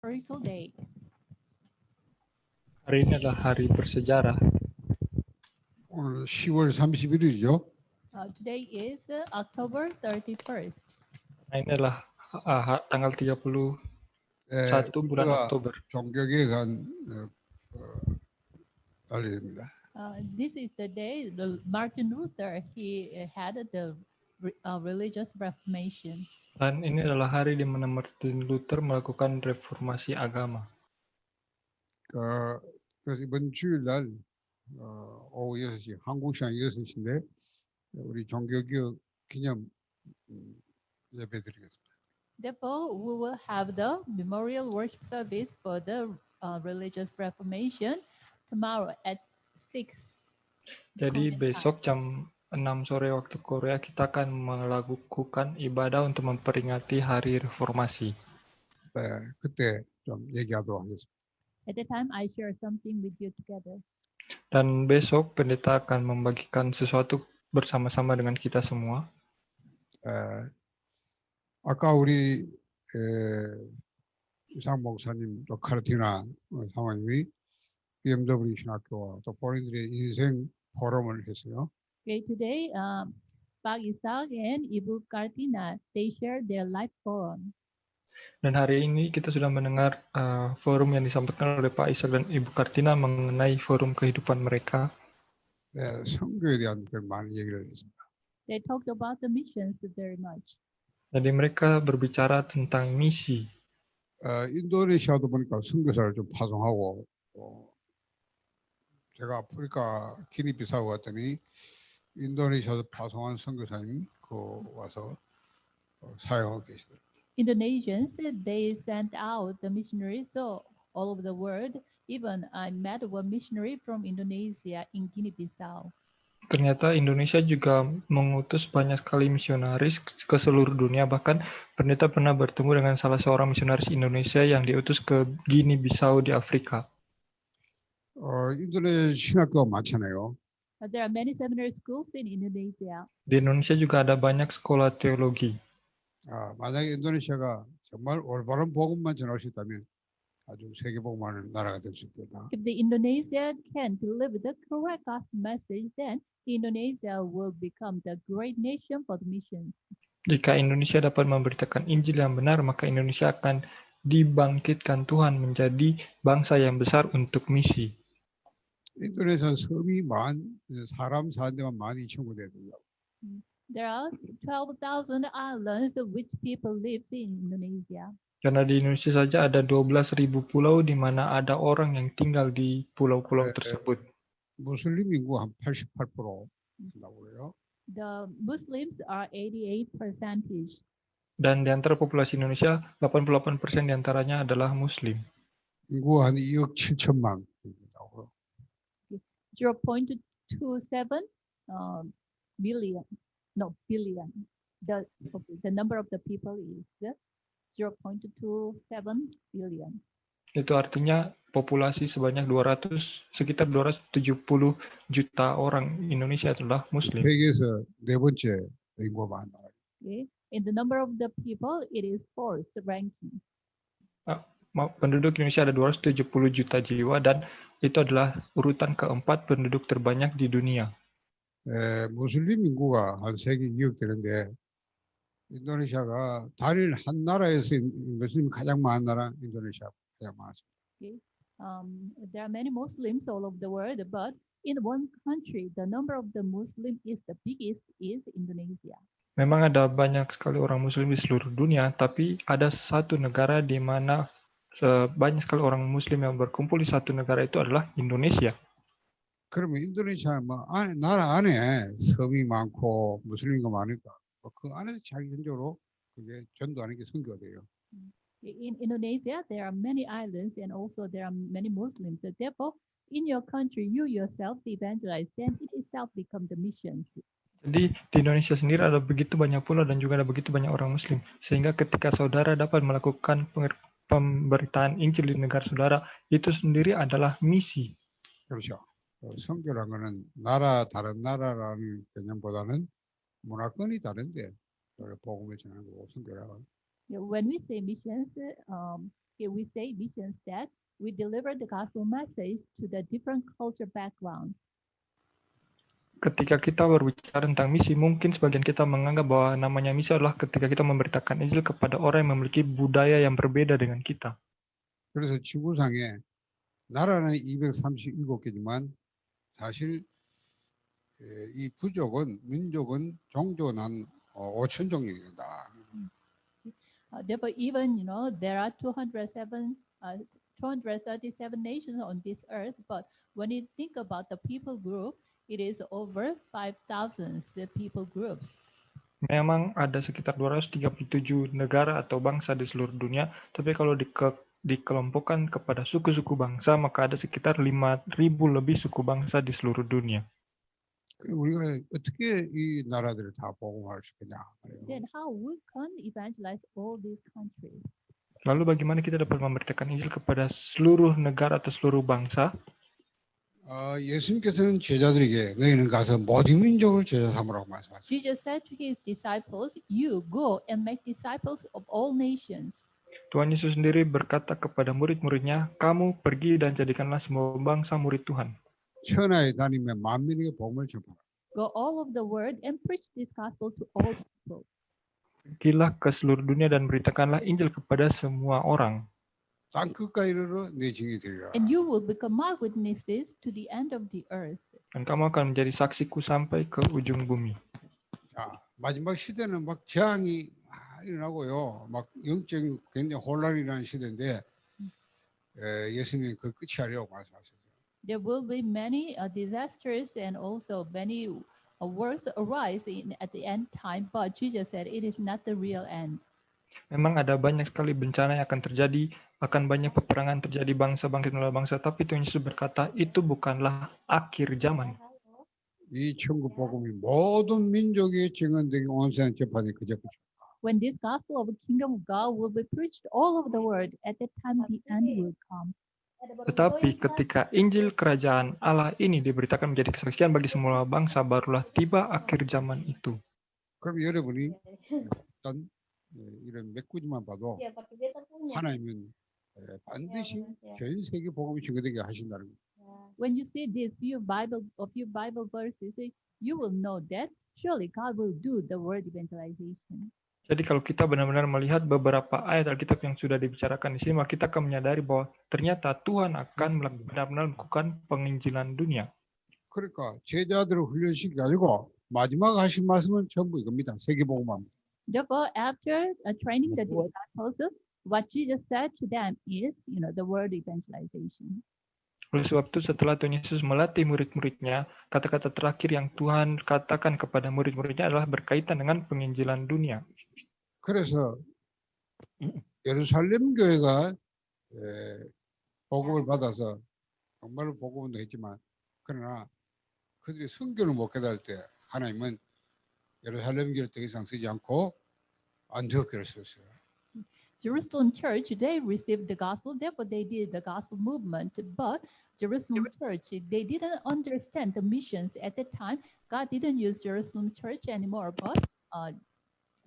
historical day. Hari ini adalah hari bersejarah. 오늘 10월 31일이죠. Today is October 31st. Nah, ini adalah tanggal 31 bulan 우리가 Oktober. 종교계에 간 날입니다. This is the day Martin Luther had the religious reformation. Dan ini adalah hari di mana Martin Luther melakukan reformasi agama. 그래서 이번 주일날 오후 6시 한국 시간 6시인데 우리 종교개혁 기념 예배 드리겠습니다. Therefore, we will have the memorial worship service for the religious reformation tomorrow at 6. Jadi Korean besok jam 6 sore waktu Korea kita akan melakukan ibadah untuk memperingati hari reformasi. 네, 그때 좀 얘기하도록 하겠습니다. At the time, I share something with you together. Dan besok pendeta akan membagikan sesuatu bersama-sama dengan kita semua. 아까 우리 이상 목사님 또 카르티나 사모님이 BMW 신학교와 또 본인들의 인생 포럼을 했어요. Okay, today, Pak Isaac and Ibu Kartina, they shared their life forum. Dan hari ini kita sudah mendengar forum yang disampaikan oleh Pak Ishak dan Ibu Kartina mengenai forum kehidupan mereka. 네, 선교에 대한 그 많은 얘기를 했습니다. They talked about the missions very much. Jadi mereka berbicara tentang misi. 인도네시아도 보니까 선교사를 좀 파송하고 제가 아프리카 기니비사우 갔더니 인도네시아에서 파송한 선교사님이 와서 사용하고 계시더라고요. Indonesians, they sent out the missionaries all over the world. Even I met one missionary from Indonesia in Guinea-Bissau. Ternyata Indonesia juga mengutus banyak sekali misionaris ke seluruh dunia. Bahkan pendeta pernah bertemu dengan salah seorang misionaris Indonesia yang diutus ke Guinea-Bissau di Afrika. 인도네시아 신학교가 많잖아요. There are many seminary schools in Indonesia. Di Indonesia juga ada banyak sekolah teologi. 만약에 인도네시아가 정말 올바른 복음만 전할 수 있다면 아주 세계 복음하는 나라가 될 수 있겠다. If the Indonesia can deliver the correct gospel message, then Indonesia will become the great nation for the missions. Jika Indonesia dapat memberitakan Injil yang benar, maka Indonesia akan dibangkitkan Tuhan menjadi bangsa yang besar untuk misi. 인도네시아 섬이 사람 사는 데만 12,000군데 된다고. There are 12,000 islands which people live in Indonesia. Karena di Indonesia saja ada 12.000 pulau di mana ada orang yang tinggal di pulau-pulau tersebut. 무슬림 인구 한 88% 된다고 그래요. The Muslims are 88%. Dan di antara populasi Indonesia, 88% diantaranya adalah Muslim. 인구 한 2억 7천만 된다고. 0.27 billion. No, billion. The number of the people is 0.27 billion. Itu artinya populasi sebanyak sekitar 270 juta orang Indonesia adalah Muslim. 세계에서 네 번째 인구가 많아. Okay. In the number of the people, it is fourth ranking. Penduduk Indonesia ada 270 juta jiwa dan itu adalah urutan keempat penduduk terbanyak di dunia. 무슬림 인구가 한 세계 2억 되는데 인도네시아가 단일 한 나라에서 무슬림이 가장 많은 나라 인도네시아 가장 많습니다. Okay. There are many Muslims all over the world, but in one country, the number of the Muslim is the biggest is Indonesia. Memang ada banyak sekali orang Muslim di seluruh dunia, tapi ada satu negara di mana banyak sekali orang Muslim yang berkumpul di satu negara itu adalah Indonesia. 그러면 인도네시아 나라 안에 섬이 많고 무슬림이 많으니까 그 안에서 자기적으로 그게 전도하는 게 선교가 돼요. In Indonesia, there are many islands and also there are many Muslims. Therefore, in your country, you yourself evangelize, then it itself become the mission. Jadi di Indonesia sendiri ada begitu banyak pulau dan juga ada begitu banyak orang Muslim. Sehingga ketika saudara dapat melakukan pemberitaan Injil di negara saudara, itu sendiri adalah misi. 그렇죠. 선교란 거는 다른 나라라는 개념보다는 문화권이 다른데 복음을 전하는 거고 선교라고. When we say missions, we say missions that we deliver the gospel message to the different culture backgrounds. Ketika kita berbicara tentang misi, mungkin sebagian kita menganggap bahwa namanya misi adalah ketika kita memberitakan Injil kepada orang yang memiliki budaya yang berbeda dengan kita. 그래서 지구상에 나라는 237개지만 사실 이 부족은 민족은 종교는 5천 종족이다. Therefore, even there are 237 nations on this earth, but when you think about the people group, it is over 5,000 the people groups. Memang ada sekitar 237 negara atau bangsa di seluruh dunia, tapi kalau dikelompokkan kepada suku-suku bangsa, maka ada sekitar 5.000 lebih suku bangsa di seluruh dunia. 우리가 어떻게 이 나라들을 다 복음화할 수 있겠냐? Then how we can evangelize all these countries? Lalu bagaimana kita dapat memberitakan Injil kepada seluruh negara atau seluruh bangsa? 예수님께서는 제자들에게 너희는 가서 모든 민족을 제자 삼으라고 말씀하셨어요. Jesus said to his disciples, "You go and make disciples of all nations." Tuhan Yesus sendiri berkata kepada murid-muridnya, kamu pergi dan jadikanlah semua bangsa murid Tuhan. 천하에 다니며 만민에게 복음을 전파하라. Go all of the world and preach this gospel to all people. Pergilah ke seluruh dunia dan beritakanlah Injil kepada semua orang. 땅 끝까지 이르러 내 증인이 되리라. And you will become my witnesses to the end of the earth. Dan kamu akan menjadi saksiku sampai ke ujung bumi. 자, 마지막 시대는 막 재앙이 일어나고요. 막 영적인 굉장히 혼란이 일어나는 시대인데 예수님이 그 끝이 아니라고 말씀하셨어요. There will be many disasters and also many wars arise at the end time, but Jesus said it is not the real end. Memang ada banyak sekali bencana yang akan terjadi, akan banyak peperangan terjadi bangsa-bangsa melawan bangsa, tapi Tuhan Yesus berkata itu bukanlah akhir zaman. 이 천국 복음이 모든 민족이 증언되게 온 세상 접하니 그저 When this gospel of the kingdom of God will be preached all over the world, at that time the end will come. Tetapi ketika Injil Kerajaan Allah ini diberitakan menjadi kesaksian bagi semua bangsa, barulah tiba akhir zaman itu. 그럼 여러분이 일단 이런 몇 구절만 봐도 하나님은 반드시 전 세계 복음이 증거되게 하신다는 거예요. When you see these few Bible verses, you will know that surely God will do the word evangelization. Jadi kalau kita benar-benar melihat beberapa ayat Alkitab yang sudah dibicarakan di sini, maka kita akan menyadari bahwa ternyata Tuhan akan benar-benar melakukan penginjilan dunia. 그러니까 제자들을 훈련시키지 가지고 마지막 하신 말씀은 전부 이겁니다. 세계복음화입니다. Therefore, after training the disciples, what Jesus said to them is, the word evangelization. Oleh sebab itu setelah Tuhan Yesus melatih murid-muridnya, kata-kata terakhir yang Tuhan katakan kepada murid-muridnya adalah berkaitan dengan penginjilan dunia. 그래서 예루살렘 교회가 복음을 받아서 정말로 복음도 했지만 그러나 그들이 성경을 못 깨달을 때 하나님은 예루살렘 교회를 더 이상 쓰지 않고 안디옥 교회를 썼어요. Jerusalem church, they received the gospel, therefore they did the gospel movement. But Jerusalem church, they didn't understand the missions at that time. God didn't use Jerusalem church anymore, but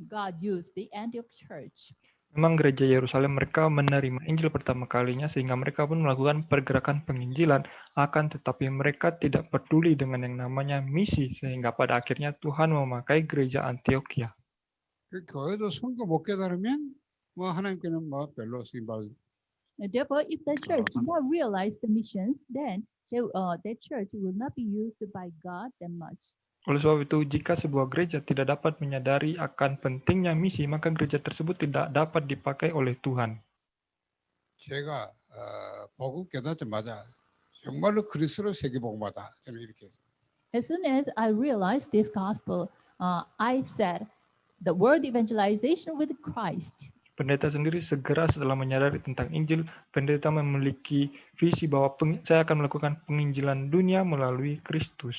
God used the Antioch church. Memang gereja Yerusalem mereka menerima Injil pertama kalinya sehingga mereka pun melakukan pergerakan penginjilan, akan tetapi mereka tidak peduli dengan yang namanya misi sehingga pada akhirnya Tuhan memakai gereja Antioquia. 그 교회도 성경 못 깨달으면 뭐 하나님께는 뭐 별로 쓰임 받을. Therefore, if the church did not realize the missions, then that church will not be used by God that much. Oleh sebab itu, jika sebuah gereja tidak dapat menyadari akan pentingnya misi, maka gereja tersebut tidak dapat dipakai oleh Tuhan. 제가 복음 깨닫자마자 정말로 그리스도로 세계복음화다. 저는 이렇게. As soon as I realized this gospel, I said, the word evangelization with Christ. Pendeta sendiri segera setelah menyadari tentang Injil, pendeta memiliki visi bahwa saya akan melakukan penginjilan dunia melalui Kristus.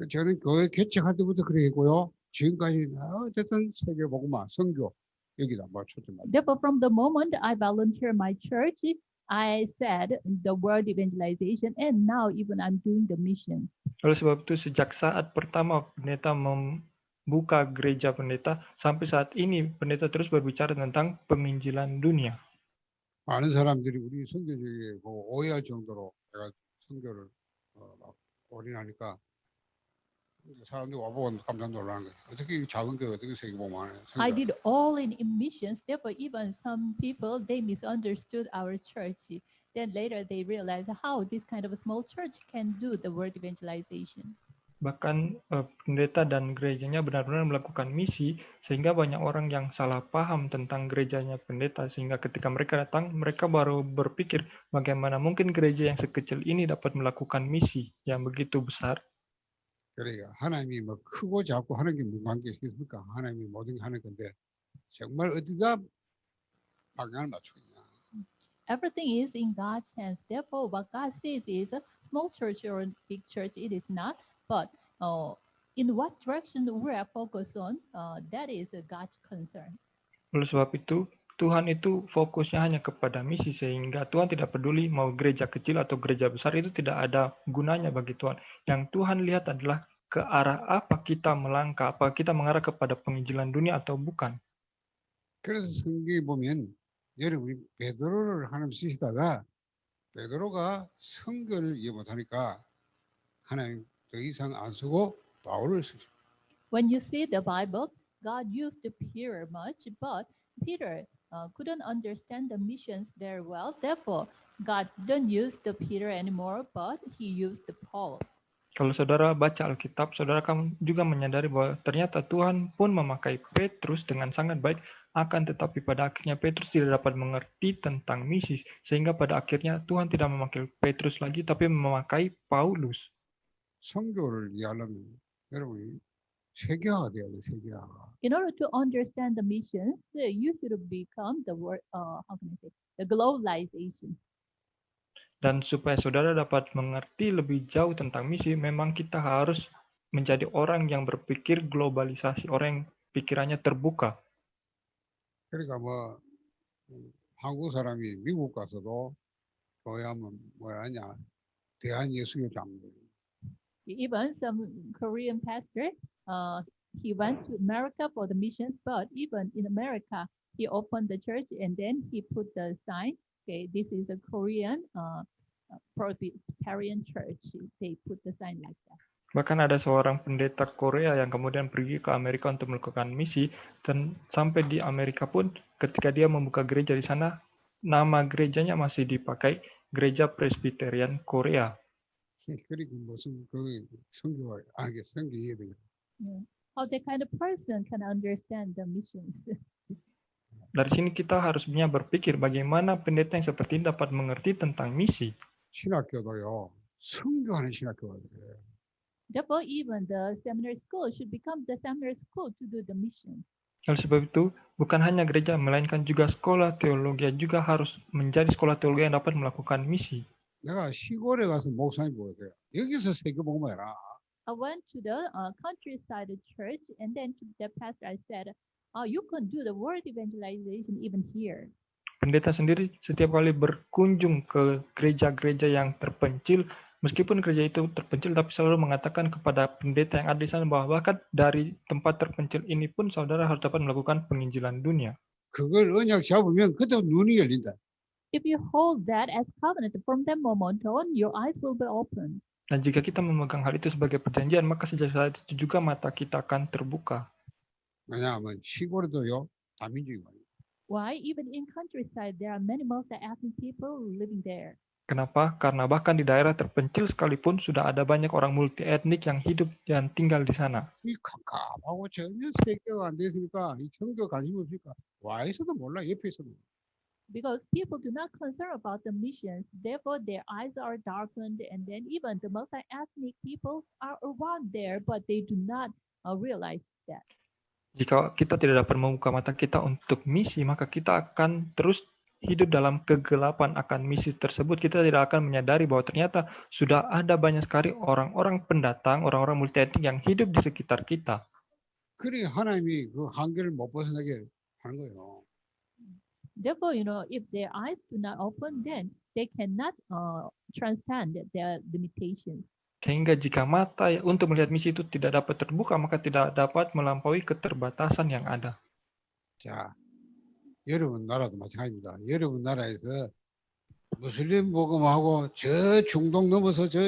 저는 교회 개척할 때부터 그랬고요. 지금까지 어쨌든 세계복음화, 선교 여기다 뭐 초점을. Therefore, from the moment I volunteered my church, I said the word evangelization, and now even I'm doing the missions. Oleh sebab itu, sejak saat pertama pendeta membuka gereja pendeta, sampai saat ini pendeta terus berbicara tentang penginjilan dunia. 많은 사람들이 우리 선교적에 오해할 정도로 내가 선교를 막 올인하니까 사람들이 와보고 깜짝 놀라는 거예요. 어떻게 이 작은 게 어떻게 세계복음하네. I did all in missions. Therefore, even some people, they misunderstood our church. Then later they realized how this kind of a small church can do the word evangelization. Bahkan pendeta dan gerejanya benar-benar melakukan misi, sehingga banyak orang yang salah paham tentang gerejanya pendeta, sehingga ketika mereka datang, mereka baru berpikir bagaimana mungkin gereja yang sekecil ini dapat melakukan misi yang begitu besar. 그러니까 하나님이 뭐 크고 작고 하는 게 무슨 관계 있겠습니까? 하나님이 모든 게 하는 건데 정말 어디다 방향을 맞추고 있냐. Everything is in God's hands. Therefore, what God says is a small church or a big church, it is not. But in what direction we are focused on, that is God's concern. Oleh sebab itu, Tuhan itu fokusnya hanya kepada misi, sehingga Tuhan tidak peduli mau gereja kecil atau gereja besar, itu tidak ada gunanya bagi Tuhan. Yang Tuhan lihat adalah ke arah apa kita melangkah, apa kita mengarah kepada penginjilan dunia atau bukan. 그래서 성경에 보면 여러분이 베드로를 하나님 쓰시다가 베드로가 선교를 이해 못하니까 하나님 더 이상 안 쓰고 바울을 쓰시고. When you see the Bible, God used Peter much, but Peter couldn't understand the missions very well. Therefore, God didn't use the Peter anymore, but he used the Paul. Kalau saudara baca Alkitab, saudara akan juga menyadari bahwa ternyata Tuhan pun memakai Petrus dengan sangat baik, akan tetapi pada akhirnya Petrus tidak dapat mengerti tentang misi, sehingga pada akhirnya Tuhan tidak memakai Petrus lagi, tapi memakai Paulus. 선교를 이해하려면 여러분이 세계화가 돼야 돼, 세계화가. In order to understand the missions, you should become the word, how can I say, the globalization. Dan supaya saudara dapat mengerti lebih jauh tentang misi, memang kita harus menjadi orang yang berpikir globalisasi, orang yang pikirannya terbuka. 그러니까 뭐 한국 사람이 미국 가서도 교회 하면 뭐야 하냐 대한예수교 장로. Even some Korean pastor, he went to America for the missions, but even in America, he opened the church and then he put the sign. Okay, this is a Korean Presbyterian church. They put the sign like that. Bahkan ada seorang pendeta Korea yang kemudian pergi ke Amerika untuk melakukan misi, dan sampai di Amerika pun ketika dia membuka gereja di sana, nama gerejanya masih dipakai Gereja Presbyterian Korea. 그리고 무슨 그 선교가 이게 선교 이해되는. How that kind of person can understand the missions. Dari sini kita harusnya berpikir bagaimana pendeta yang seperti ini dapat mengerti tentang misi. 신학교도요 선교하는 신학교가 돼요. Therefore, even the seminary school should become the seminary school to do the missions. Oleh sebab itu, bukan hanya gereja, melainkan juga sekolah teologi juga harus menjadi sekolah teologi yang dapat melakukan misi. 내가 시골에 가서 목사님 보세요. 여기서 세계복음 해라. I went to the countryside church, and then to the pastor I said, "Oh, you can do the word evangelization even here." Pendeta sendiri setiap kali berkunjung ke gereja-gereja yang terpencil, meskipun gereja itu terpencil, tapi selalu mengatakan kepada pendeta yang ada di sana bahwa bahkan dari tempat terpencil ini pun saudara harus dapat melakukan penginjilan dunia. 그걸 언약 잡으면 그때 눈이 열린다. If you hold that as covenant, from that moment on, your eyes will be open. Dan jika kita memegang hal itu sebagai perjanjian, maka sejak saat itu juga mata kita akan terbuka. 왜냐하면 시골에도요 다민족이 많아요. Why? Even in countryside, there are many multi-ethnic people living there. Kenapa? Karena bahkan di daerah terpencil sekalipun sudah ada banyak orang multi etnik yang hidup dan tinggal di sana. 이 깜깜하고 전혀 세계가 안 됐으니까 이 선교 관심 없으니까 와 있어도 몰라 옆에 있어도. Because people do not concern about the missions, therefore their eyes are darkened, and then even the multi-ethnic peoples are around there, but they do not realize that. Jika kita tidak dapat membuka mata kita untuk misi, maka kita akan terus hidup dalam kegelapan akan misi tersebut. Kita tidak akan menyadari bahwa ternyata sudah ada banyak sekali orang-orang pendatang, orang-orang multi etnik yang hidup di sekitar kita. 그래 하나님이 그 한계를 못 벗어나게 하는 거예요. Therefore, if their eyes do not open, then they cannot transcend their limitations. Sehingga jika mata untuk melihat misi itu tidak dapat terbuka, maka tidak dapat melampaui keterbatasan yang ada. 자, 여러분 나라도 마찬가지입니다. 여러분 나라에서 무슬림 복음하고 저 중동 넘어서 저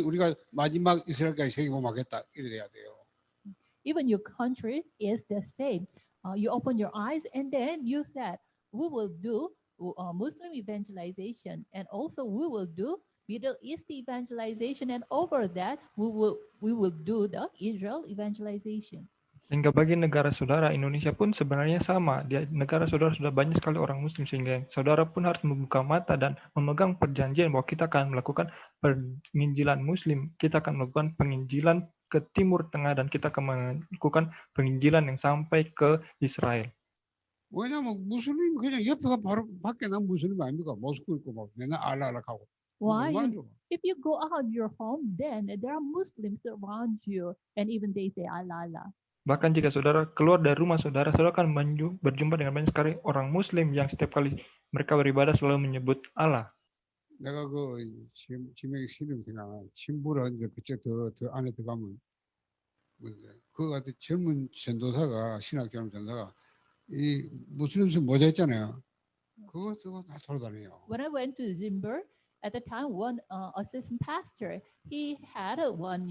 우리가 마지막 이스라엘까지 세계복음하겠다 이래 돼야 돼요. Even your country is the same. You open your eyes and then you said, we will do Muslim evangelization, and also we will do Middle East evangelization, and over that we will do the Israel evangelization. Sehingga bagi negara saudara, Indonesia pun sebenarnya sama. Di negara saudara sudah banyak sekali orang muslim, sehingga saudara pun harus membuka mata dan memegang perjanjian bahwa kita akan melakukan penginjilan muslim. Kita akan melakukan penginjilan ke Timur Tengah dan kita akan melakukan penginjilan yang sampai ke Israel. 왜냐면 무슬림 그냥 옆에가 바로 밖에 난 무슬림 아닙니까? 모스크 있고 막 맨날 알라락하고. Why? If you go out your home, then there are Muslims around you, and even they say Allah Allah. Bahkan jika saudara keluar dari rumah saudara, saudara akan berjumpa dengan banyak sekali orang muslim yang setiap kali mereka beribadah selalu menyebut Allah. 내가 그 지명이 싫으면 그냥 친부라 이제 그쪽 더 안에 들어가면 그 같은 젊은 전도사가 신학교는 전도사가 이 무슬림스 모자 있잖아요. 그거 쓰고 다 돌아다녀요. When I went to Zimber, at the time, one assistant pastor, he had one,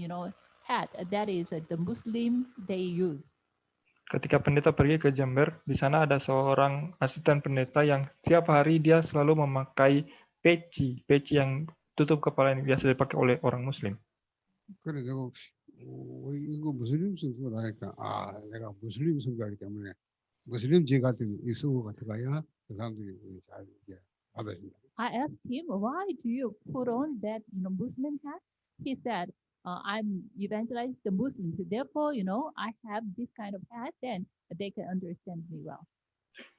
hat that is the Muslim they use. Ketika pendeta pergi ke Jember, di sana ada seorang asisten pendeta yang tiap hari dia selalu memakai peci yang tutup kepala yang biasa dipakai oleh orang muslim. 그래 내가 이거 무슬림 성수가 나니까 내가 무슬림 성가이기 때문에 무슬림 제 같은 이 성우가 들어가야 그 사람들이 잘 받아준다. I asked him, why do you put on that Muslim hat? He said, I'm evangelizing the Muslims. Therefore, I have this kind of hat, then they can understand me well.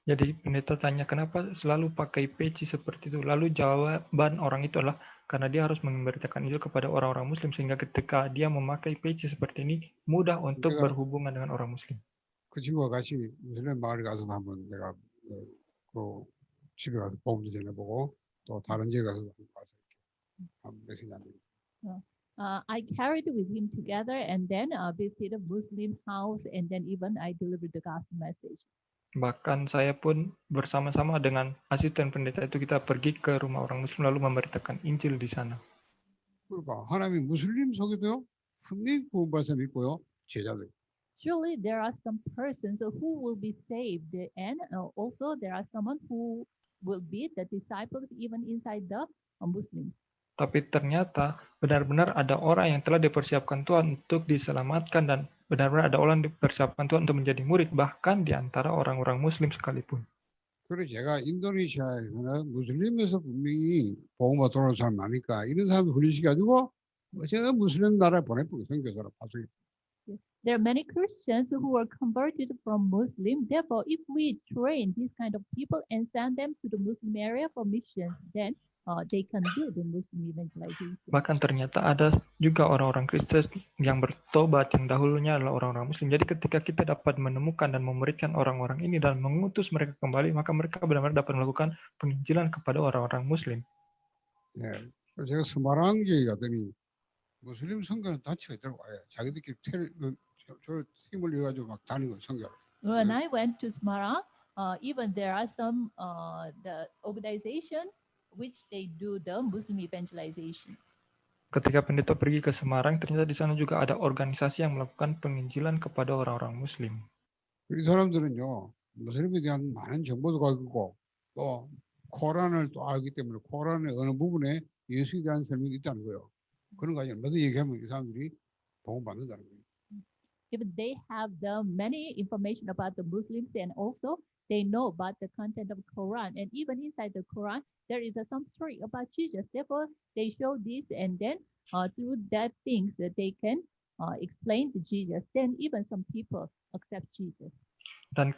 Jadi pendeta tanya kenapa selalu pakai peci seperti itu. Lalu jawaban orang itu adalah karena dia harus memberitakan Injil kepada orang-orang Muslim, sehingga ketika dia memakai peci seperti ini mudah untuk berhubungan dengan orang Muslim. 그 친구가 같이 무슬림 마을에 가서 한번 내가 그 집에 가서 복음도 전해보고 또 다른 지에 가서 가서 이렇게 한 메시지 안 드리고. I carried with him together and then visited a Muslim house, and then even I delivered the gospel message. Bahkan saya pun bersama-sama dengan asisten pendeta itu kita pergi ke rumah orang Muslim lalu memberitakan Injil di sana. 그러니까 하나님이 무슬림 속에도요 분명히 구원받은 사람이 있고요 제자들. Surely there are some persons who will be saved, and also there are someone who will be the disciples even inside the Muslims. Tapi ternyata benar-benar ada orang yang telah dipersiapkan Tuhan untuk diselamatkan, dan benar-benar ada orang yang dipersiapkan Tuhan untuk menjadi murid, bahkan di antara orang-orang Muslim sekalipun. 그래서 제가 인도네시아에서는 무슬림에서 분명히 복음을 들어온 사람 많으니까 이런 사람들 훈련시켜가지고 제가 무슬림 나라에 보내버려 선교사로 파송해. There are many Christians who are converted from Muslim. Therefore, if we train these kind of people and send them to the Muslim area for missions, then they can do the Muslim evangelization. Bahkan ternyata ada juga orang-orang Kristen yang bertobat yang dahulunya adalah orang-orang Muslim. Jadi ketika kita dapat menemukan dan memuridkan orang-orang ini dan mengutus mereka kembali, maka mereka benar-benar dapat melakukan penginjilan kepada orang-orang Muslim. 네, 제가 스마랑지에 갔더니 무슬림 선교는 단체가 있더라고. 자기들끼리 저 힘을 내가지고 막 다니는 선교. When I went to Semarang, even there are some the organization which they do the Muslim evangelization. Ketika pendeta pergi ke Semarang, ternyata di sana juga ada organisasi yang melakukan penginjilan kepada orang-orang Muslim. 이 사람들은요 무슬림에 대한 많은 정보도 가지고 있고 또 코란을 또 알기 때문에 코란의 어느 부분에 예수에 대한 설명이 있다는 거예요. 그런 거 아니야. 뭐든 얘기하면 이 사람들이 복음 받는다는 거예요. If they have the many information about the Muslims, and also they know about the content of Quran, and even inside the Quran there is some story about Jesus. Therefore, they show this, and then through that things they can explain to Jesus. Then even some people accept Jesus. Dan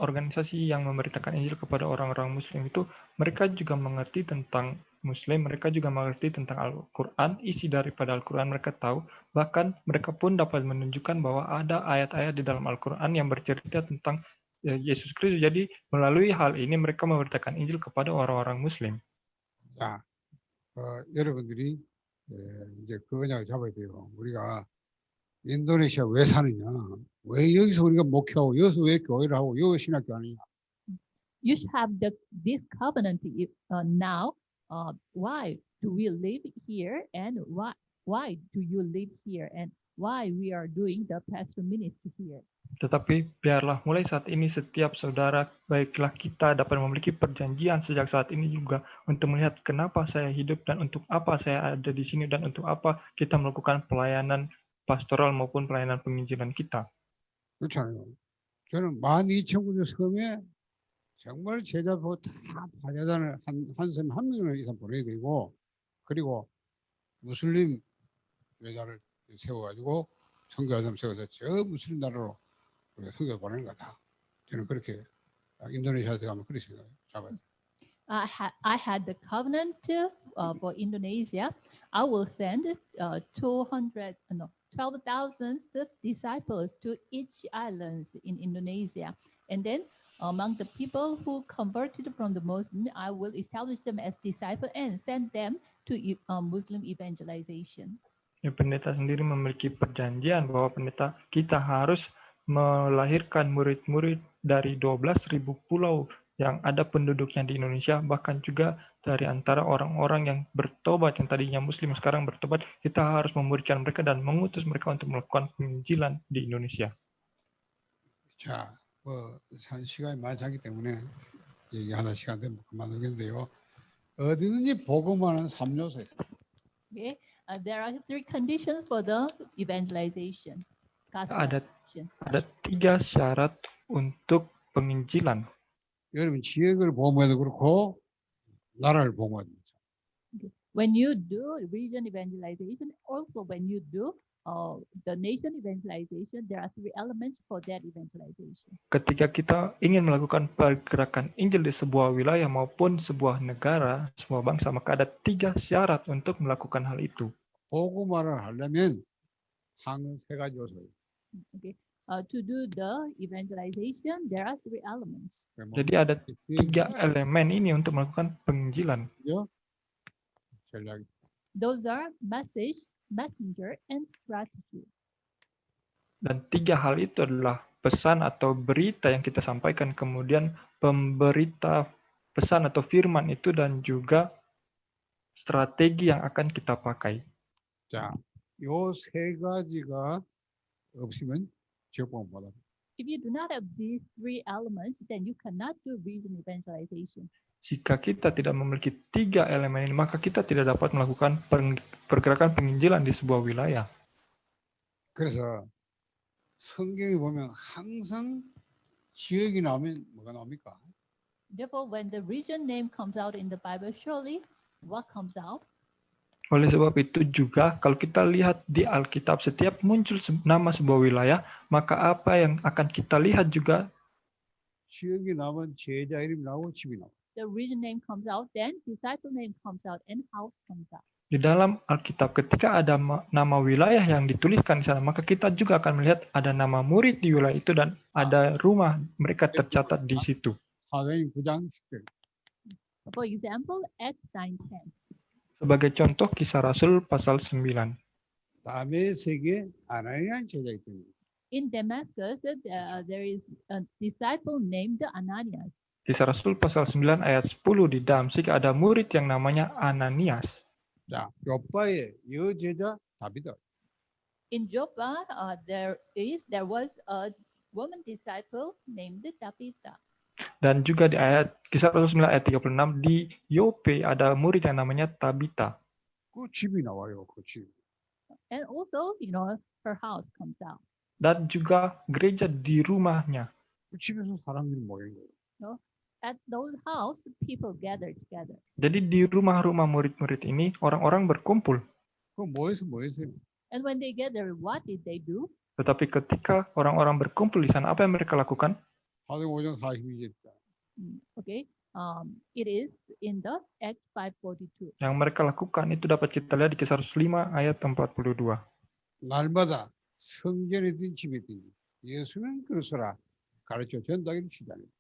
organisasi yang memberitakan Injil kepada orang-orang Muslim itu, mereka juga mengerti tentang Muslim, mereka juga mengerti tentang Al-Quran, isi daripada Al-Quran mereka tahu, bahkan mereka pun dapat menunjukkan bahwa ada ayat-ayat di dalam Al-Quran yang bercerita tentang Yesus Kristus. Jadi melalui hal ini mereka memberitakan Injil kepada orang-orang Muslim. 자, 여러분들이 이제 그거냐 잡아야 돼요. 우리가 인도네시아 왜 사느냐? 왜 여기서 우리가 목회하고 여기서 왜 교회를 하고 여기 신학교 하느냐? You should have this covenant now. Why do we live here, and why do you live here, and why we are doing the pastoral ministry here? Tetapi biarlah mulai saat ini setiap saudara, baiklah kita dapat memiliki perjanjian sejak saat ini juga untuk melihat kenapa saya hidup dan untuk apa saya ada di sini dan untuk apa kita melakukan pelayanan pastoral maupun pelayanan penginjilan kita. 그렇잖아요. 저는 12,000군데 섬에 정말 제자도 다 파자단을 한 명을 이상 보내야 되고, 그리고 무슬림 여자를 세워가지고 선교사람 세워서 저 무슬림 나라로 선교 보내는 거다. 저는 그렇게 인도네시아에 가면 그렇게 생각해요. 잡아요. I had the covenant for Indonesia. I will send 12,000 disciples to each island in Indonesia. And then among the people who converted from the Muslim, I will establish them as disciples and send them to Muslim evangelization. Ya, pendeta sendiri memiliki perjanjian bahwa pendeta kita harus melahirkan murid-murid dari 12.000 pulau yang ada penduduknya di Indonesia, bahkan juga dari antara orang-orang yang bertobat, yang tadinya Muslim sekarang bertobat, kita harus memuridkan mereka dan mengutus mereka untuk melakukan penginjilan di Indonesia. 자, 한 시간이 많지 않기 때문에 얘기하다 시간 되면 그만두겠는데요. 어디든지 복음하는 3요소. Okay, there are 3 conditions for the evangelization. Ada 3 syarat untuk penginjilan. 여러분 지역을 보호해도 그렇고 나라를 보호해도 그렇죠. When you do region evangelization, also when you do the nation evangelization, there are 3 elements for that evangelization. Ketika kita ingin melakukan pergerakan Injil di sebuah wilayah maupun sebuah negara, sebuah bangsa, maka ada 3 syarat untuk melakukan hal itu. 복음화를 하려면 항상 3 가지 요소예요. Okay. To do the evangelization, there are 3 elements. Jadi ada 3 elemen ini untuk melakukan penginjilan. 전략. Those are message, messenger, and strategy. Dan 3 hal itu adalah pesan atau berita yang kita sampaikan, kemudian pemberita pesan atau firman itu, dan juga strategi yang akan kita pakai. 자, 요 3 가지가 없으면 지역복음 못 합니다. If you do not have these 3 elements, then you cannot do region evangelization. Jika kita tidak memiliki 3 elemen ini, maka kita tidak dapat melakukan pergerakan penginjilan di sebuah wilayah. 그래서 성경에 보면 항상 지역이 나오면 뭐가 나옵니까? Therefore, when the region name comes out in the Bible, surely what comes out? Oleh sebab itu juga kalau kita lihat di Alkitab, setiap muncul nama sebuah wilayah, maka apa yang akan kita lihat juga? 지역이 나오면 제자 이름이 나오고 집이 나오고. The region name comes out, then disciple name comes out, and house comes out. Di dalam Alkitab, ketika ada nama wilayah yang dituliskan di sana, maka kita juga akan melihat ada nama murid di wilayah itu dan ada rumah mereka tercatat di situ. 사도행 9장 10절. For example, Acts 9:10. Sebagai contoh, Kisah Rasul pasal 9. 다메섹에 아나니아는 제자 있더니 In Damascus, there is a disciple named Ananias. Kisah Rasul pasal 9 ayat 10, di Damsik ada murid yang namanya Ananias. 자, 요바의 여제자 다비다. In Joppa, there was a woman disciple named Tabitha. Dan juga di ayat Kisah Rasul 9 ayat 36, di Yope ada murid yang namanya Tabita. 그 집이 나와요, 그 집. And also, her house comes out. Dan juga gereja di rumahnya. 그 집에서 사람들이 모인 거예요. At those house, people gather together. Jadi di rumah-rumah murid-murid ini orang-orang berkumpul. 그 모여서 모였어요. And when they gather, what did they do? Tetapi ketika orang-orang berkumpul di sana, apa yang mereka lakukan? 사도행 5장 42절입니다. Okay, it is in the Acts 5:42. Yang mereka lakukan itu dapat kita lihat di Kisah Rasul 5 ayat 42. 날마다 성전에 있던 집에 있던 예수는 그리스도라 가르쳐 전도하기를 시작합니다.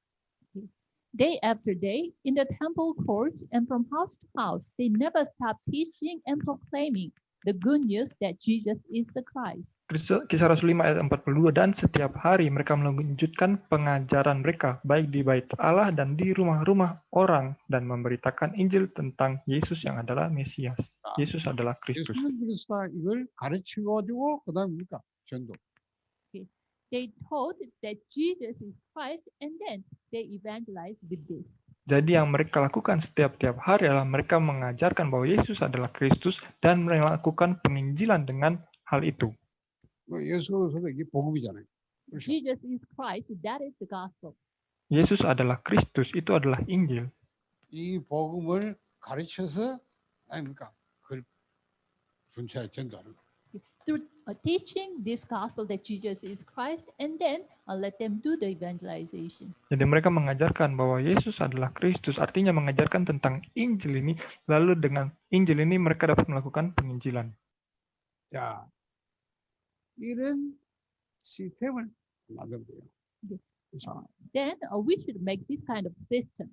Day after day, in the temple court and from house to house, they never stopped teaching and proclaiming the good news that Jesus is the Christ. Kisah Rasul 5 ayat 42, dan setiap hari mereka melanjutkan pengajaran mereka, baik di bait Allah dan di rumah-rumah orang, dan memberitakan Injil tentang Yesus yang adalah Mesias. Yesus adalah Kristus. 예수는 그리스도다 이걸 가르쳐가지고 그다음 뭡니까? 전도. They taught that Jesus is Christ, and then they evangelized with this. Jadi yang mereka lakukan setiap hari adalah mereka mengajarkan bahwa Yesus adalah Kristus dan melakukan penginjilan dengan hal itu. 뭐 예수로서도 이게 복음이잖아요. 그렇죠? Jesus is Christ, that is the gospel. Yesus adalah Kristus, itu adalah Injil. 이 복음을 가르쳐서 아닙니까? 그걸 전체 전도하는 거. Through teaching this gospel that Jesus is Christ, and then let them do the evangelization. Jadi mereka mengajarkan bahwa Yesus adalah Kristus, artinya mengajarkan tentang Injil ini, lalu dengan Injil ini mereka dapat melakukan penginjilan. 자, 이런 시스템을 만들어야 돼요. 그렇죠? Then we should make this kind of system.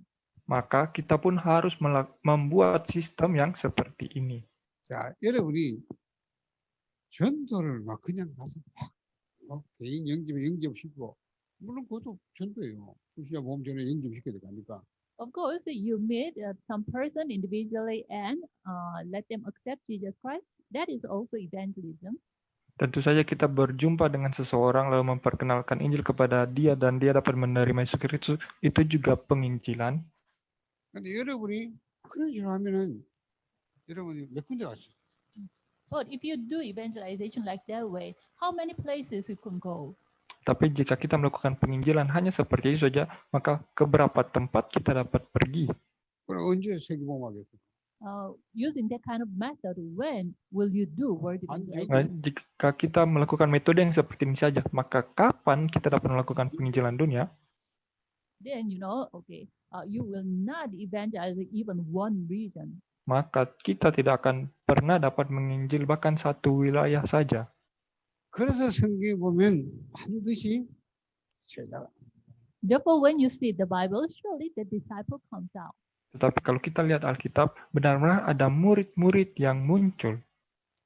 Maka kita pun harus membuat sistem yang seperti ini. 자, 여러분이 전도를 막 그냥 가서 막 개인 영접시키고 물론 그것도 전도예요. 불신자 보험전에 영접시켜야 될 거 아닙니까? Of course, you meet some person individually and let them accept Jesus Christ. That is also evangelism. Tentu saja kita berjumpa dengan seseorang lalu memperkenalkan Injil kepada dia dan dia dapat menerima Yesus Kristus, itu juga penginjilan. 근데 여러분이 그런 식으로 하면은 여러분이 몇 군데 갔어요? But if you do evangelization like that way, how many places you can go? Tapi jika kita melakukan penginjilan hanya seperti itu saja, maka ke berapa tempat kita dapat pergi? 그럼 언제 세계복음하겠어요? Using that kind of method, when will you do word evangelization? Jika kita melakukan metode yang seperti ini saja, maka kapan kita dapat melakukan penginjilan dunia? Then you will not evangelize even one region. Maka kita tidak akan pernah dapat menginjil bahkan satu wilayah saja. 그래서 성경에 보면 반드시 제자가. Therefore, when you see the Bible, surely the disciple comes out. Tetapi kalau kita lihat Alkitab, benar-benar ada murid-murid yang muncul.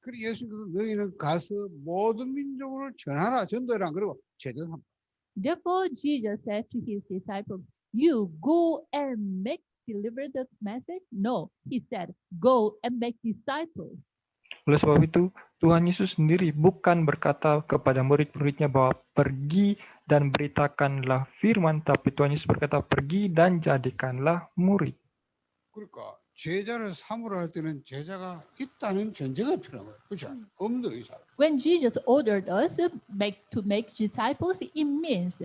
그리고 예수님께서 너희는 가서 모든 민족을 전하라, 전도해라. 그리고 제자를 합니다. Therefore, Jesus said to his disciples, "You go and deliver the message." No, he said, "Go and make disciples." Oleh sebab itu, Tuhan Yesus sendiri bukan berkata kepada murid-muridnya bahwa pergi dan beritakanlah firman, tapi Tuhan Yesus berkata pergi dan jadikanlah murid. 그러니까 제자를 삼으라 할 때는 제자가 있다는 전제가 필요한 거예요. 그렇죠? 없는 의사. When Jesus ordered us to make disciples, it means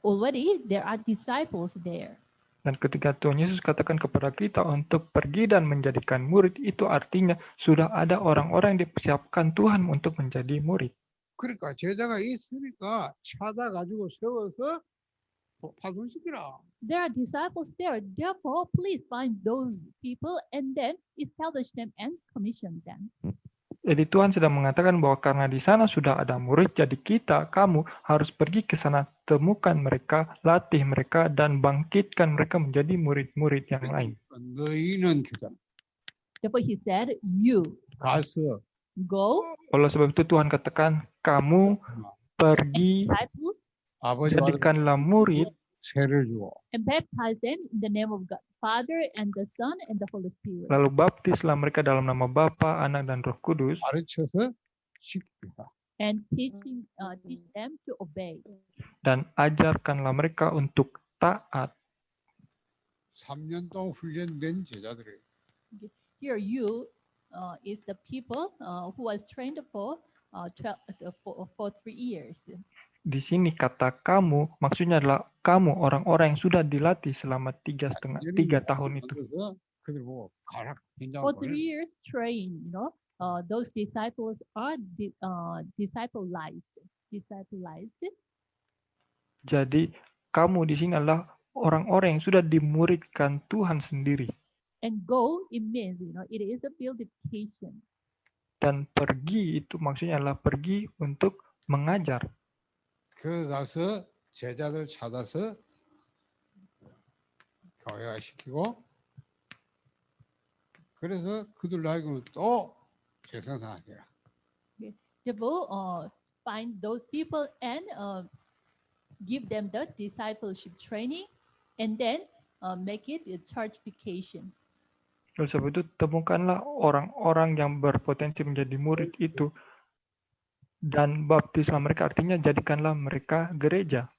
already there are disciples there. Dan ketika Tuhan Yesus katakan kepada kita untuk pergi dan menjadikan murid, itu artinya sudah ada orang-orang yang dipersiapkan Tuhan untuk menjadi murid. 그러니까 제자가 있으니까 찾아가지고 세워서 파송시키라. There are disciples there. Therefore, please find those people and then establish them and commission them. Jadi Tuhan sedang mengatakan bahwa karena di sana sudah ada murid, jadi kamu harus pergi ke sana, temukan mereka, latih mereka, dan bangkitkan mereka menjadi murid-murid yang lain. 너희는 교장. Therefore, he said, "You 가서 go." Oleh sebab itu Tuhan katakan, kamu pergi, Disciples jadikanlah murid, 세를 주고 and baptize them in the name of God, Father and the Son and the Holy Spirit. lalu baptislah mereka dalam nama Bapa, Anak, dan Roh Kudus, 가르쳐서 시키라. And teach them to obey. dan ajarkanlah mereka untuk taat. 3년 동안 훈련된 제자들이에요. Here you is the people who was trained for 3 years. Di sini kata kamu, maksudnya adalah kamu orang-orang yang sudah dilatih selama 3 tahun itu. 그래서 그들 보고 가라. For 3 years trained, those disciples are disciplized. Jadi kamu di sini adalah orang-orang yang sudah dimuridkan Tuhan sendiri. And go, it means, it is a purification. Dan pergi itu maksudnya adalah pergi untuk mengajar. 그 가서 제자들 찾아서 교회화 시키고 그래서 그들 나에게는 또 재생산하게라. Therefore, find those people and give them the discipleship training, and then make it a churchification. Oleh sebab itu, temukanlah orang-orang yang berpotensi menjadi murid itu dan baptislah mereka, artinya jadikanlah mereka gereja.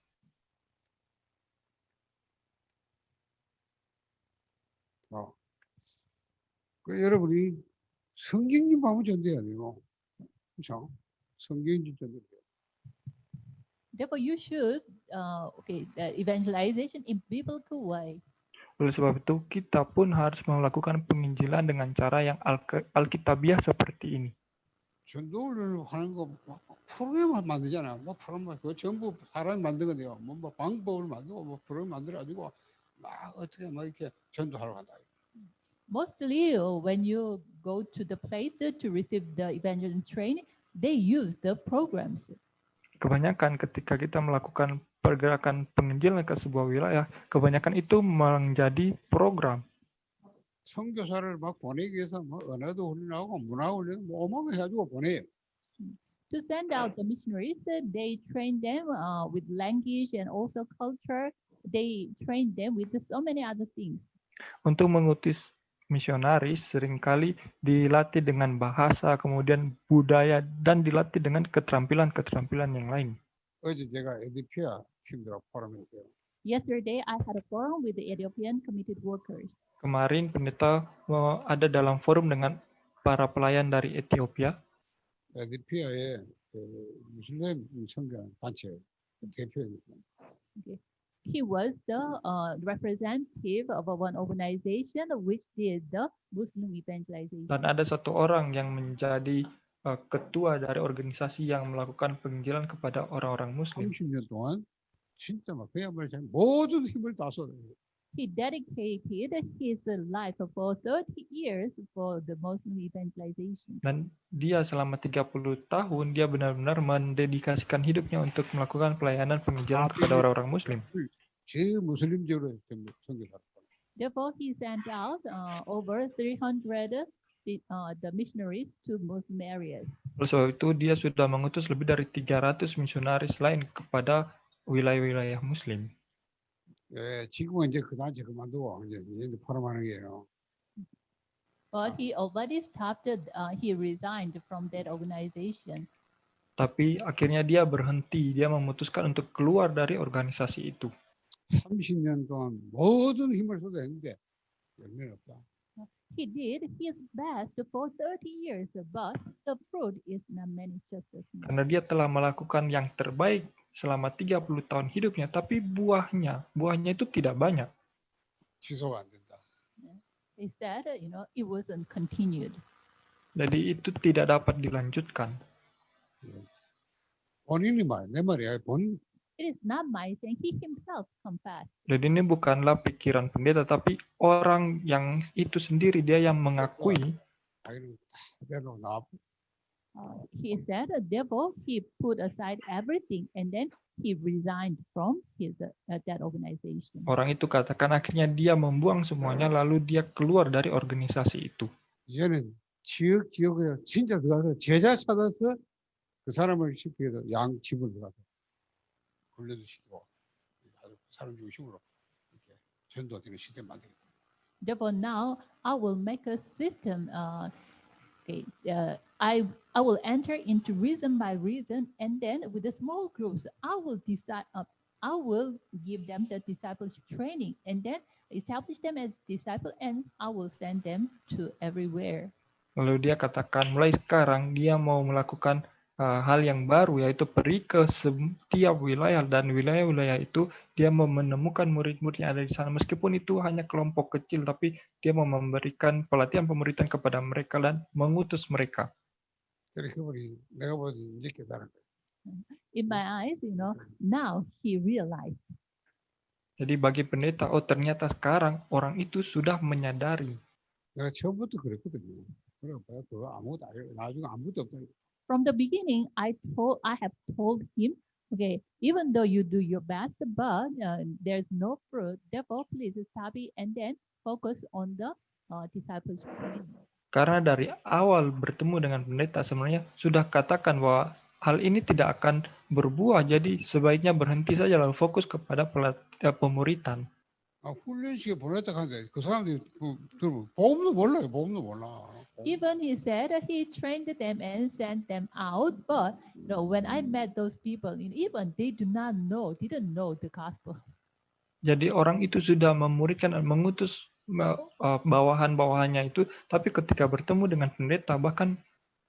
여러분이 성경 좀 보면 전돼야 돼요. 그렇죠? 성경 좀 전돼야 돼요. Therefore, you should the evangelization in biblical way. Oleh sebab itu, kita pun harus melakukan penginjilan dengan cara yang alkitabiah seperti ini. 전도를 하는 거 프로그램 만들잖아. 뭐 프로그램 그거 전부 사람이 만든 건데요. 뭐 방법을 만들고 뭐 프로그램 만들어 가지고 막 어떻게 막 이렇게 전도하러 간다. Mostly, when you go to the place to receive the evangelism training, they use the programs. Kebanyakan ketika kita melakukan pergerakan penginjilan ke sebuah wilayah, kebanyakan itu menjadi program. 선교사를 막 보내기 위해서 뭐 언어도 훈련하고 문화 훈련 뭐 어마어마하게 해가지고 보내요. To send out the missionaries, they train them with language and also culture. They train them with so many other things. Untuk mengutus misionaris seringkali dilatih dengan bahasa, kemudian budaya, dan dilatih dengan keterampilan-keterampilan yang lain. 어제 제가 에디피아 팀들하고 포럼했어요. Yesterday, I had a forum with the Ethiopian committed workers. Kemarin pendeta ada dalam forum dengan para pelayan dari Ethiopia. 에디피아의 무슬림 선교 단체 대표였어요. Okay. He was the representative of one organization which did the Muslim evangelization. Dan ada satu orang yang menjadi ketua dari organisasi yang melakukan penginjilan kepada orang-orang Muslim. 30년 동안 진짜 막 그야말로 모든 힘을 다 쏟아요. He dedicated his life for 30 years for the Muslim evangelization. Dan dia selama 30 tahun dia benar-benar mendedikasikan hidupnya untuk melakukan pelayanan penginjilan kepada orang-orang Muslim. 제일 무슬림적으로 선교사를. Therefore, he sent out over 300 the missionaries to Muslim areas. Oleh sebab itu dia sudah mengutus lebih dari 300 misionaris lain kepada wilayah-wilayah Muslim. 예, 지금은 이제 그 단체 그만두고 이제 포럼하는 게요. But he already stopped. He resigned from that organization. Tapi akhirnya dia berhenti. Dia memutuskan untuk keluar dari organisasi itu. 30년 동안 모든 힘을 쏟아냈는데 열매는 없다. He did his best for 30 years, but the fruit is not manifested. Karena dia telah melakukan yang terbaik selama 30 tahun hidupnya, tapi buahnya itu tidak banyak. 취소가 안 된다. He said, it wasn't continued. Jadi itu tidak dapat dilanjutkan. 본인이 내 말이야. It is not my saying. He himself confessed. Jadi ini bukanlah pikiran pendeta, tapi orang yang itu sendiri, dia yang mengakui. He said, therefore, he put aside everything and then he resigned from his that organization. Orang itu katakan akhirnya dia membuang semuanya, lalu dia keluar dari organisasi itu. 이제는 지역에 진짜 들어가서 제자 찾아서 그 사람을 시키기도 양 집을 들어가서 훈련을 시키고 사람 중심으로 이렇게 전도되는 시스템 만들겠다. Therefore, now I will make a system. I will enter into reason by reason, and then with the small groups, I will decide. I will give them the discipleship training, and then establish them as disciple, and I will send them to everywhere. Lalu dia katakan mulai sekarang dia mau melakukan hal yang baru, yaitu pergi ke setiap wilayah, dan wilayah-wilayah itu dia mau menemukan murid-murid yang ada di sana, meskipun itu hanya kelompok kecil, tapi dia mau memberikan pelatihan pemuridan kepada mereka dan mengutus mereka. In my eyes, now he realized. Jadi bagi pendeta, ternyata sekarang orang itu sudah menyadari. 내가 처음부터 그랬거든요. 그래 그거 아무것도 나중에 아무것도 없다. From the beginning, I have told him, okay, even though you do your best, but there's no fruit. Therefore, please stop it and then focus on the discipleship. Karena dari awal bertemu dengan pendeta, sebenarnya sudah katakan bahwa hal ini tidak akan berbuah. Jadi sebaiknya berhenti saja lalu fokus kepada pemuritan. 훈련식에 보냈다 하는데 그 사람들이 복음도 몰라요. 복음도 몰라. Even he said that he trained them and sent them out, but when I met those people, even they didn't know the gospel. Jadi orang itu sudah memuridkan dan mengutus bawahan-bawahannya itu, tapi ketika bertemu dengan pendeta, bahkan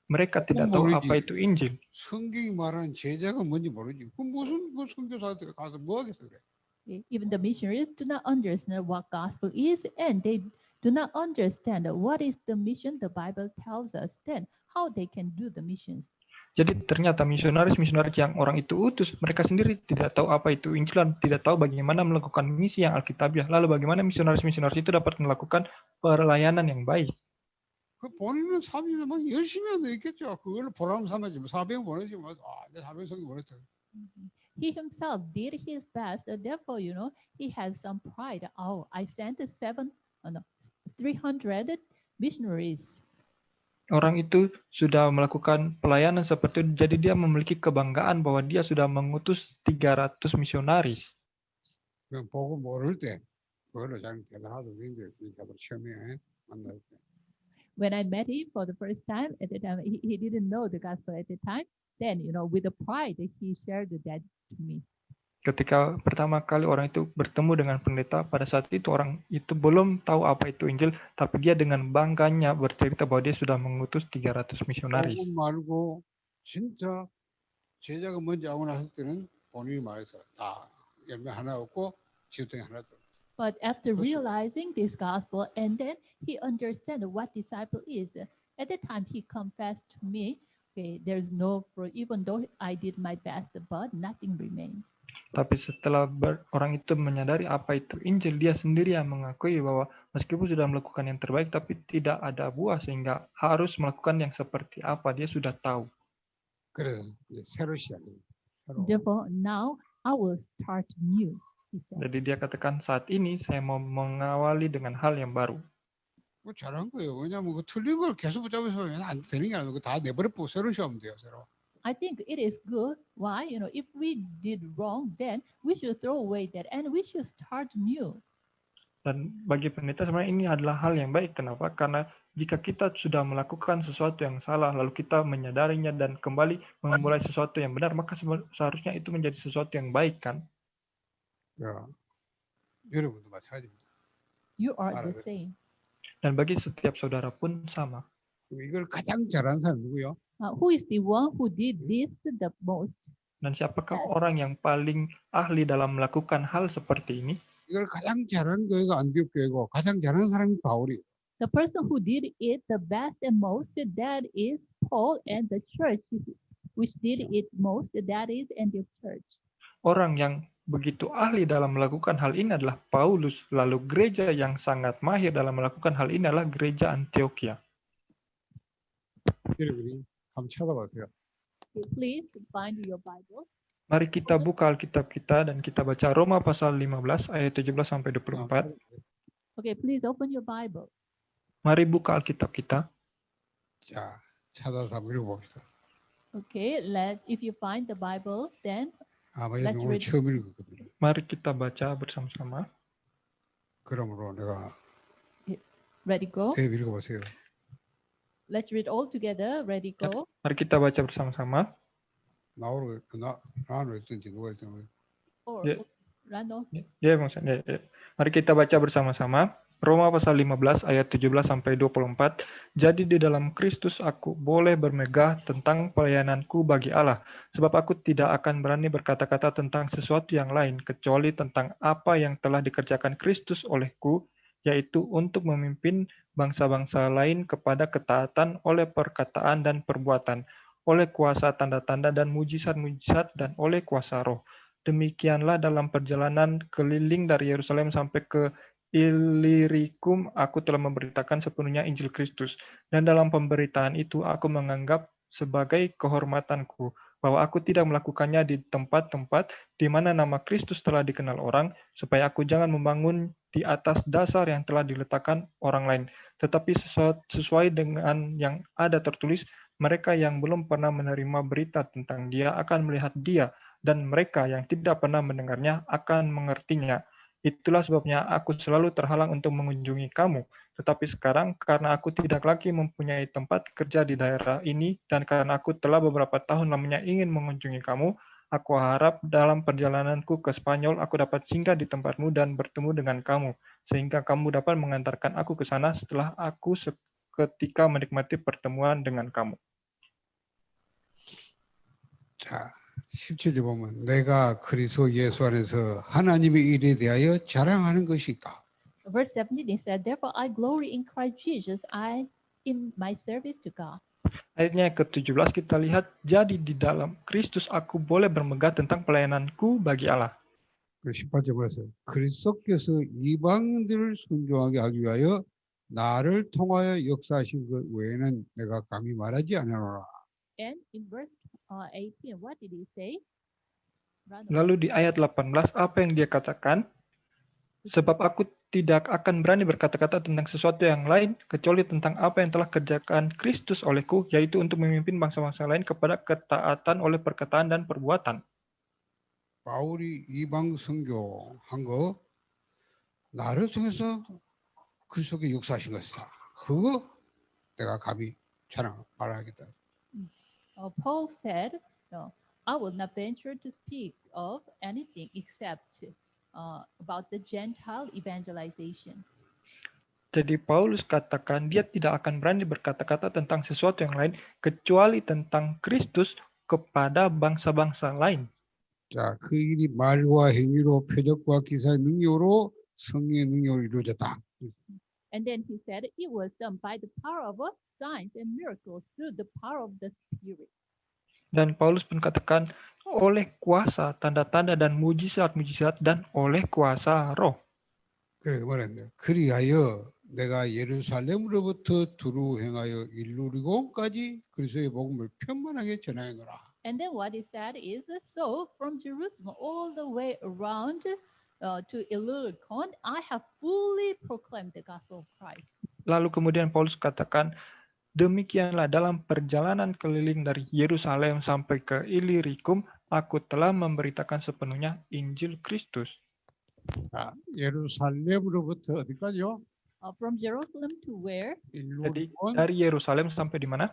mereka tidak tahu apa itu Injil. 성경이 말하는 제자가 뭔지 모르지. 그 무슨 선교사들 가서 뭐 하겠어 그래. Even the missionaries do not understand what gospel is, and they do not understand what is the mission the Bible tells us. Then how they can do the missions? Jadi ternyata misionaris yang orang itu utus, mereka sendiri tidak tahu apa itu Injil dan tidak tahu bagaimana melakukan misi yang alkitabiah. Lalu bagaimana misionaris itu dapat melakukan pelayanan yang baik. 그 본인은 사명을 막 열심히 하는 데 있겠죠. 그걸 보람 삼아지 뭐 사병 보내지 뭐 내 사병 성이 보냈다. He himself did his best. Therefore, he has some pride. Oh, I sent 300 missionaries. Orang itu sudah melakukan pelayanan seperti itu, jadi dia memiliki kebanggaan bahwa dia sudah mengutus 300 misionaris. 그냥 보고 모를 때 그걸로 잘 대화하도 굉장히 처음에 만날 때. When I met him for the first time, at the time he didn't know the gospel at the time. Then, with the pride, he shared that to me. Ketika pertama kali orang itu bertemu dengan pendeta, pada saat itu orang itu belum tahu apa itu Injil, tapi dia dengan bangganya bercerita bahwa dia sudah mengutus 300 misionaris. 말고 진짜 제자가 뭔지 알고 났을 때는 본인이 말해서 다 열매 하나 없고 지도에 하나 더. But after realizing this gospel, and then he understood what disciple is, at the time he confessed to me, okay, there's no fruit, even though I did my best, but nothing remained. Tapi setelah orang itu menyadari apa itu Injil, dia sendiri yang mengakui bahwa meskipun sudah melakukan yang terbaik, tapi tidak ada buah, sehingga harus melakukan yang seperti apa, dia sudah tahu. 그래서 새로 시작해요. Therefore, now I will start new. Jadi dia katakan, saat ini saya mau mengawali dengan hal yang baru. 뭐 잘한 거예요. 왜냐하면 그 틀린 걸 계속 붙잡아서 안 되는 게 아니고 다 내버려두고 새로 시작하면 돼요. 새로. I think it is good. Why? If we did wrong, then we should throw away that and we should start new. Dan bagi pendeta sebenarnya ini adalah hal yang baik. Kenapa? Karena jika kita sudah melakukan sesuatu yang salah, lalu kita menyadarinya dan kembali memulai sesuatu yang benar, maka seharusnya itu menjadi sesuatu yang baik, kan? 야, 여러분도 마찬가지입니다. You are the same. Dan bagi setiap saudara pun sama. 이걸 가장 잘하는 사람이 누구요? Who is the one who did this the most? Dan siapakah orang yang paling ahli dalam melakukan hal seperti ini? 이걸 가장 잘하는 교회가 안디옥 교회고 가장 잘하는 사람이 바울이. The person who did it the best and most, that is Paul, and the church which did it most, that is Antioch Church. Orang yang begitu ahli dalam melakukan hal ini adalah Paulus, lalu gereja yang sangat mahir dalam melakukan hal ini adalah gereja Antioquia. 여러분이 한번 찾아보세요. Please find your Bible. Mari kita buka Alkitab kita dan kita baca Roma pasal 15 ayat 17 sampai 24. Okay, please open your Bible. Mari buka Alkitab kita. 자, 찾아서 한번 읽어봅시다. Okay, if you find the Bible, then 아마 Let's 오늘 read. 처음 읽을 겁니다. Mari kita baca bersama-sama. 그러므로 내가 ready go. 대비 읽어보세요. Let's read all together. Ready go. Mari kita baca bersama-sama. 나로 있든지 누가 있든지. Or Yeah. Randall. Ya, maksudnya. Mari kita baca bersama-sama. Roma pasal 15 ayat 17 sampai 24. Jadi di dalam Kristus aku boleh bermegah tentang pelayananku bagi Allah, sebab aku tidak akan berani berkata-kata tentang sesuatu yang lain kecuali tentang apa yang telah dikerjakan Kristus olehku, yaitu untuk memimpin bangsa-bangsa lain kepada ketaatan oleh perkataan dan perbuatan, oleh kuasa tanda-tanda dan mujizat-mujizat, dan oleh kuasa roh. Demikianlah dalam perjalanan keliling dari Yerusalem sampai ke Illyricum, aku telah memberitakan sepenuhnya Injil Kristus. Dan dalam pemberitaan itu, aku menganggap sebagai kehormatanku bahwa aku tidak melakukannya di tempat-tempat di mana nama Kristus telah dikenal orang, supaya aku jangan membangun di atas dasar yang telah diletakkan orang lain, tetapi sesuai dengan yang ada tertulis, Mereka yang belum pernah menerima berita tentang Dia akan melihat Dia, dan mereka yang tidak pernah mendengarnya akan mengertinya. Itulah sebabnya aku selalu terhalang untuk mengunjungi kamu. Tetapi sekarang, karena aku tidak lagi mempunyai tempat kerja di daerah ini, dan karena aku telah beberapa tahun lamanya ingin mengunjungi kamu, aku harap dalam perjalananku ke Spanyol, aku dapat singgah di tempatmu dan bertemu dengan kamu, sehingga kamu dapat mengantarkan aku ke sana setelah aku seketika menikmati pertemuan dengan kamu. 자, 17절 보면 내가 그리스도 예수 안에서 하나님의 일에 대하여 자랑하는 것이 있다. Verse 17 it said, therefore I glory in Christ Jesus, I in my service to God. Ayatnya yang ke-17 kita lihat, jadi di dalam Kristus aku boleh bermegah tentang pelayananku bagi Allah. 그 18절 보세요. 그리스도께서 이방인들을 순종하게 하기 위하여 나를 통하여 역사하신 것 외에는 내가 감히 말하지 않으노라. And in verse 18, what did he say? Lalu di ayat 18, apa yang dia katakan? Sebab aku tidak akan berani berkata-kata tentang sesuatu yang lain, kecuali tentang apa yang telah kerjakan Kristus olehku, yaitu untuk memimpin bangsa-bangsa lain kepada ketaatan oleh perkataan dan perbuatan. 바울이 이방 선교한 거 나를 통해서 그리스도께 역사하신 것이다. 그거 내가 감히 자랑 말하겠다. Paul said, no, I will not venture to speak of anything except about the Gentile evangelization. Jadi Paulus katakan dia tidak akan berani berkata-kata tentang sesuatu yang lain kecuali tentang Kristus kepada bangsa-bangsa lain. 자, 그 일이 말과 행위로 표적과 기사의 능력으로 성령의 능력으로 이루어졌다. And then he said it was done by the power of signs and miracles through the power of the Spirit. Dan Paulus pun katakan oleh kuasa, tanda-tanda dan mujizat-mujizat dan oleh kuasa roh. 그래 말했는데 그리하여 내가 예루살렘으로부터 두루 행하여 일루리고까지 그리스도의 복음을 편만하게 전하노라. And then what he said is, so from Jerusalem all the way around to Illyricum, I have fully proclaimed the gospel of Christ. Lalu kemudian Paulus katakan, demikianlah dalam perjalanan keliling dari Yerusalem sampai ke Illyricum, aku telah memberitakan sepenuhnya Injil Kristus. 자, 예루살렘으로부터 어디까지요? From Jerusalem to where? Jadi 일루리곤 dari Yerusalem sampai di mana?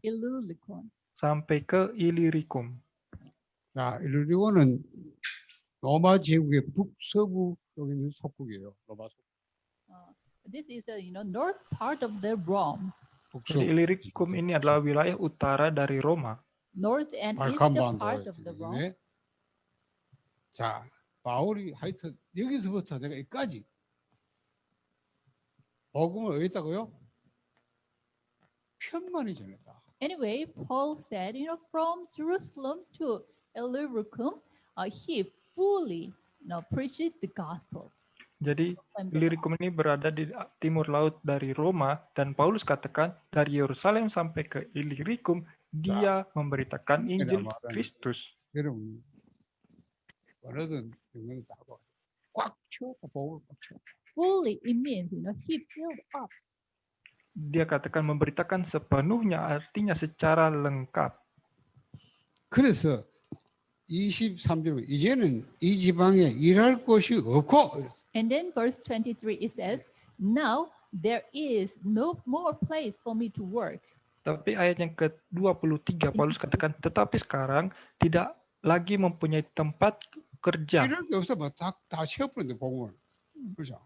Illyricum. Sampai ke Illyricum. 자, 일루리곤은 로마 제국의 북서부 쪽에 있는 속국이에요. 로마 속국. This is north part of the Rome. Jadi Illyricum ini adalah wilayah utara dari Roma. North and east 발칸반도 part of the Rome. 자, 바울이 하여튼 여기서부터 내가 여기까지 복음을 어디다고요? 편만히 전했다. Anyway, Paul said, from Jerusalem to Illyricum, he fully preached the gospel. Jadi Illyricum ini berada di timur laut dari Roma, dan Paulus katakan dari Yerusalem sampai ke Illyricum, dia memberitakan Injil Kristus. 여러분, 어느든 영광이 다 꽉 채웠다, 복음을 꽉 채웠다. Fully, it means, he filled up. Dia katakan memberitakan sepenuhnya, artinya secara lengkap. 그래서 23절 이제는 이 지방에 일할 곳이 없고. And then verse 23 it says, now there is no more place for me to work. Tapi ayat yang ke-23 Paulus katakan, tetapi sekarang tidak lagi mempunyai tempat kerja. 일할 게 없어, 다 채워버렸는데 복음을. 그렇죠?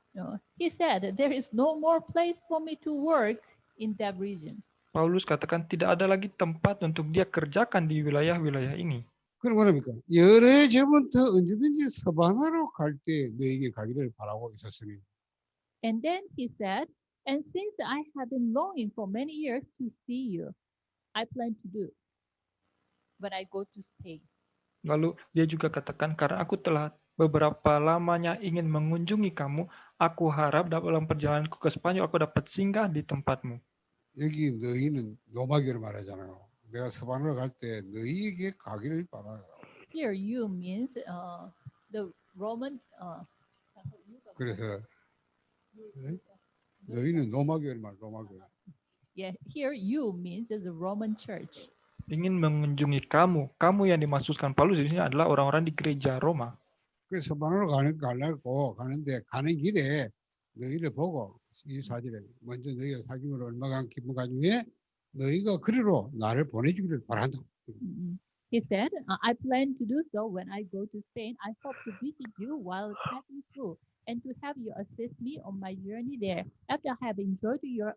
He said there is no more place for me to work in that region. Paulus katakan tidak ada lagi tempat untuk dia kerjakan di wilayah-wilayah ini. 그럼 뭐랍니까? 열애 전부터 언제든지 서바나로 갈 때 너에게 가기를 바라고 있었으니. And then he said, and since I have been longing for many years to see you, I plan to do when I go to Spain. Lalu dia juga katakan, karena aku telah beberapa lamanya ingin mengunjungi kamu, aku harap dalam perjalananku ke Spanyol aku dapat singgah di tempatmu. 여기 너희는 로마교를 말하잖아요. 내가 서바나로 갈 때 너희에게 가기를 바라요. Here you means the Roman. 그래서 너희는 로마교를 말 로마교. Yeah, here you means the Roman Church. Ingin mengunjungi kamu. Kamu yang dimaksudkan Paulus di sini adalah orang-orang di gereja Roma. 그래서 스바나로 가려고 가는데 가는 길에 너희를 보고 24절에 먼저 너희가 사귐으로 얼마간 기쁜 가중에 너희가 그리로 나를 보내주기를 바란다. He said, I plan to do so when I go to Spain. I hope to visit you while passing through and to have you assist me on my journey there. After I have enjoyed your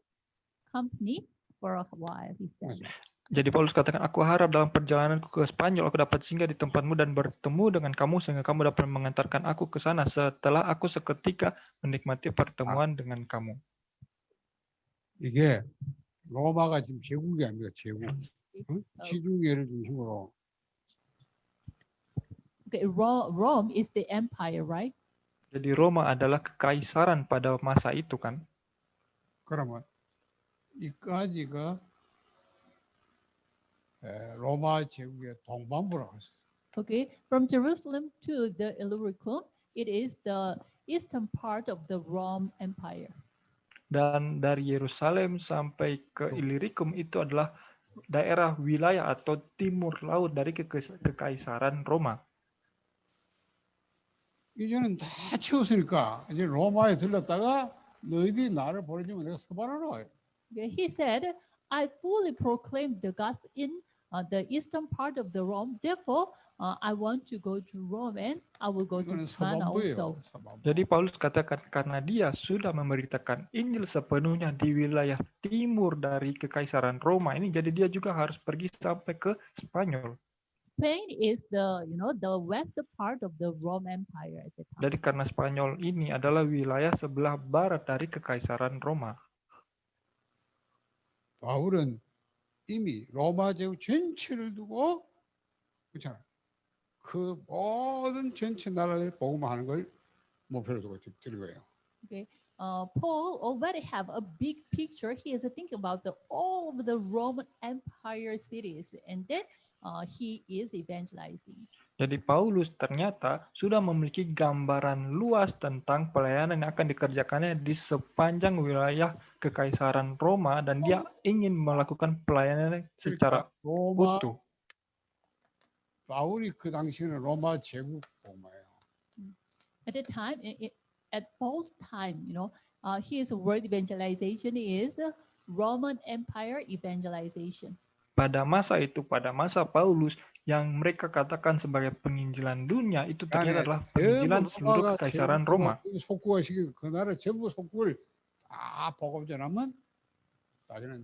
company for a while, he said. Jadi Paulus katakan, aku harap dalam perjalananku ke Spanyol aku dapat singgah di tempatmu dan bertemu dengan kamu sehingga kamu dapat mengantarkan aku ke sana setelah aku seketika menikmati pertemuan dengan kamu. 이게 로마가 지금 제국이 아닙니까? 제국. 응? 지중해를 중심으로. Okay, Rome is the empire, right? Jadi Roma adalah kekaisaran pada masa itu kan. 그러면 이까지가 로마 제국의 동반부라고 했어요. Okay, from Jerusalem to the Illyricum, it is the eastern part of the Rome Empire. Dan dari Yerusalem sampai ke Illyricum itu adalah daerah wilayah atau timur laut dari kekaisaran Roma. 이제는 다 채웠으니까 이제 로마에 들렀다가 너희들이 나를 보내주면 내가 스바나로 가요. Okay, he said, I fully proclaimed the gospel in the eastern part of the Rome. Therefore, I want to go to Rome and I will go to 이거는 Smyrna also. 서반부예요. 서반부. Jadi Paulus katakan karena dia sudah memberitakan Injil sepenuhnya di wilayah timur dari kekaisaran Roma ini, jadi dia juga harus pergi sampai ke Spanyol. Spain is the west part of the Rome Empire at the time. Jadi karena Spanyol ini adalah wilayah sebelah barat dari kekaisaran Roma. 바울은 이미 로마 제국 전체를 두고 그렇잖아. 그 모든 전체 나라를 복음하는 걸 목표로 두고 드린 거예요. Okay, Paul already have a big picture. He is thinking about all of the Roman Empire cities, and then he is evangelizing. Jadi Paulus ternyata sudah memiliki gambaran luas tentang pelayanan yang akan dikerjakannya di sepanjang wilayah kekaisaran Roma dan dia ingin melakukan pelayanan secara 로마 utuh. 바울이 그 당시에는 로마 제국 복음화예요. At the time, at Paul's time, his word evangelization is Roman Empire evangelization. Pada masa itu, pada masa Paulus, yang mereka katakan sebagai penginjilan dunia itu ternyata adalah penginjilan seluruh kekaisaran Roma. 속국화 시키고 그 나라 전부 속국을 다 복음 전하면 나중에는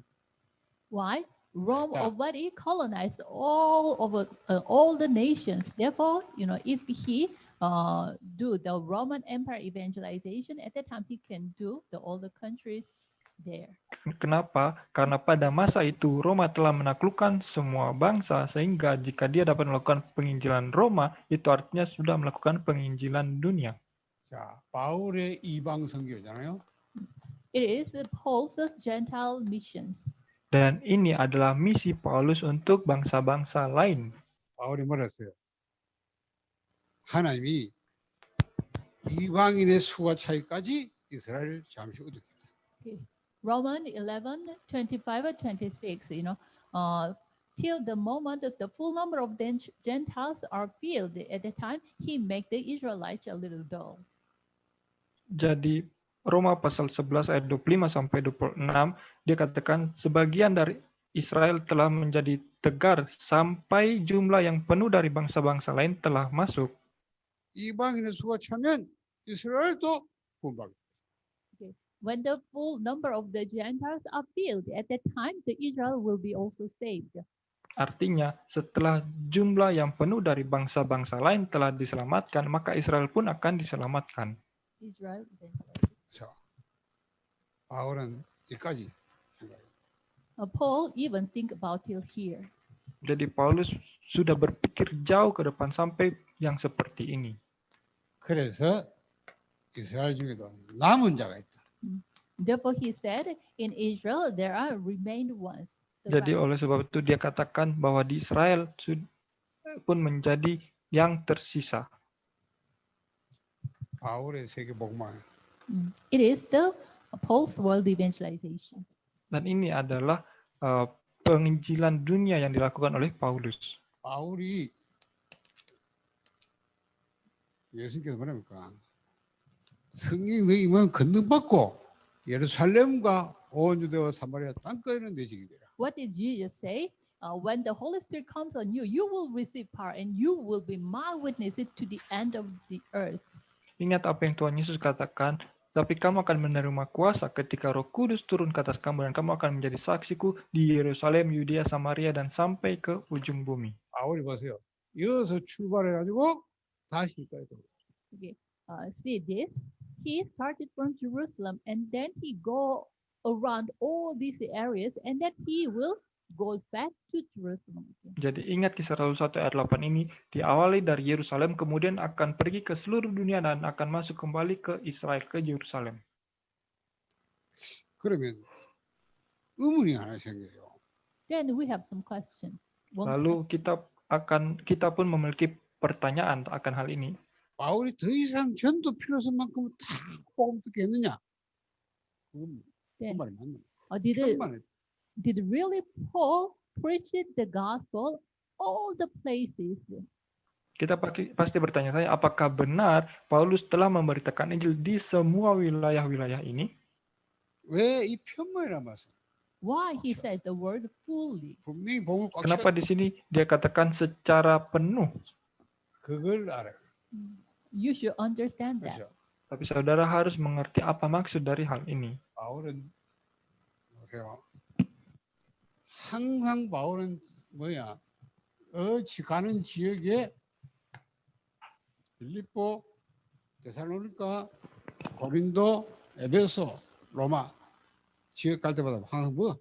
Why? Rome Yeah. already colonized all over all the nations. Therefore, if he do the Roman Empire evangelization at that time, he can do all the countries there. Kenapa? Karena pada masa itu Roma telah menaklukkan semua bangsa sehingga jika dia dapat melakukan penginjilan Roma, itu artinya sudah melakukan penginjilan dunia. 자 바울의 이방 선교잖아요. It is Paul's Gentile missions. Dan ini adalah misi Paulus untuk bangsa-bangsa lain. 바울이 뭐라 했어요? 하나님이 이방인의 수가 차이까지 이스라엘을 잠시 어둡게 Romans 11:25-26. Till the moment that the full number of Gentiles are filled at the time, he make the Israelites a little dull. Jadi Roma pasal 11 ayat 25 sampai 26 dia katakan sebagian dari Israel telah menjadi tegar sampai jumlah yang penuh dari bangsa-bangsa lain telah masuk. 이방인의 수가 차면 이스라엘도 구원받게. When the full number of the Gentiles are filled, at that time the Israel will be also saved. Artinya, setelah jumlah yang penuh dari bangsa-bangsa lain telah diselamatkan, maka Israel pun akan diselamatkan. Israel. 자, 바울은 여기까지 생각해요. Paul even think about till here. Jadi Paulus sudah berpikir jauh ke depan sampai yang seperti ini. 그래서 이스라엘 중에도 남은 자가 있다. Therefore, he said, in Israel there are remained ones. Jadi oleh sebab itu dia katakan bahwa di Israel pun menjadi yang tersisa. 바울의 세계 복음화. It is the Paul's world evangelization. Dan ini adalah penginjilan dunia yang dilakukan oleh Paulus. 바울이 예수님께서 뭐랍니까? 성령 너희만 건능받고 예루살렘과 온 유대와 사마리아 땅까지는 내 증인되라. What did Jesus say? When the Holy Spirit comes on you, you will receive power and you will be my witnesses to the end of the earth. Ingat apa yang Tuhan Yesus katakan, tapi kamu akan menerima kuasa ketika Roh Kudus turun ke atas kamu dan kamu akan menjadi saksiku di Yerusalem, Yudea, Samaria dan sampai ke ujung bumi. 바울이 보세요. 여기서 출발해가지고 다시 여기까지 들어오고. Okay. See this. He started from Jerusalem and then he go around all these areas and then he will goes back to Jerusalem again. Jadi ingat kisah Rasul 1 ayat 8 ini diawali dari Yerusalem kemudian akan pergi ke seluruh dunia dan akan masuk kembali ke Israel, ke Yerusalem. 그러면 의문이 하나 생겨요. Then we have some question. Lalu kita pun memiliki pertanyaan akan hal ini. 바울이 더 이상 전도 필요성만큼 다 복음 듣겠느냐? 그건 그 Then, 말이 맞나? did really Paul preach the gospel all the places? Kita pasti bertanya-tanya, apakah benar Paulus telah memberitakan Injil di semua wilayah-wilayah ini? 왜 이 편만이란 말씀? Why he said the word fully? 분명히 복음을 꽉 Kenapa di sini dia katakan secara penuh? 그걸 알아요. You should understand that. 그렇죠? Tapi saudara harus mengerti apa maksud dari hal ini. 바울은 보세요. 항상 바울은 뭐야? 가는 지역에 빌립보, 데살로니가, 고린도, 에베소, 로마 지역 갈 때마다 항상 뭐?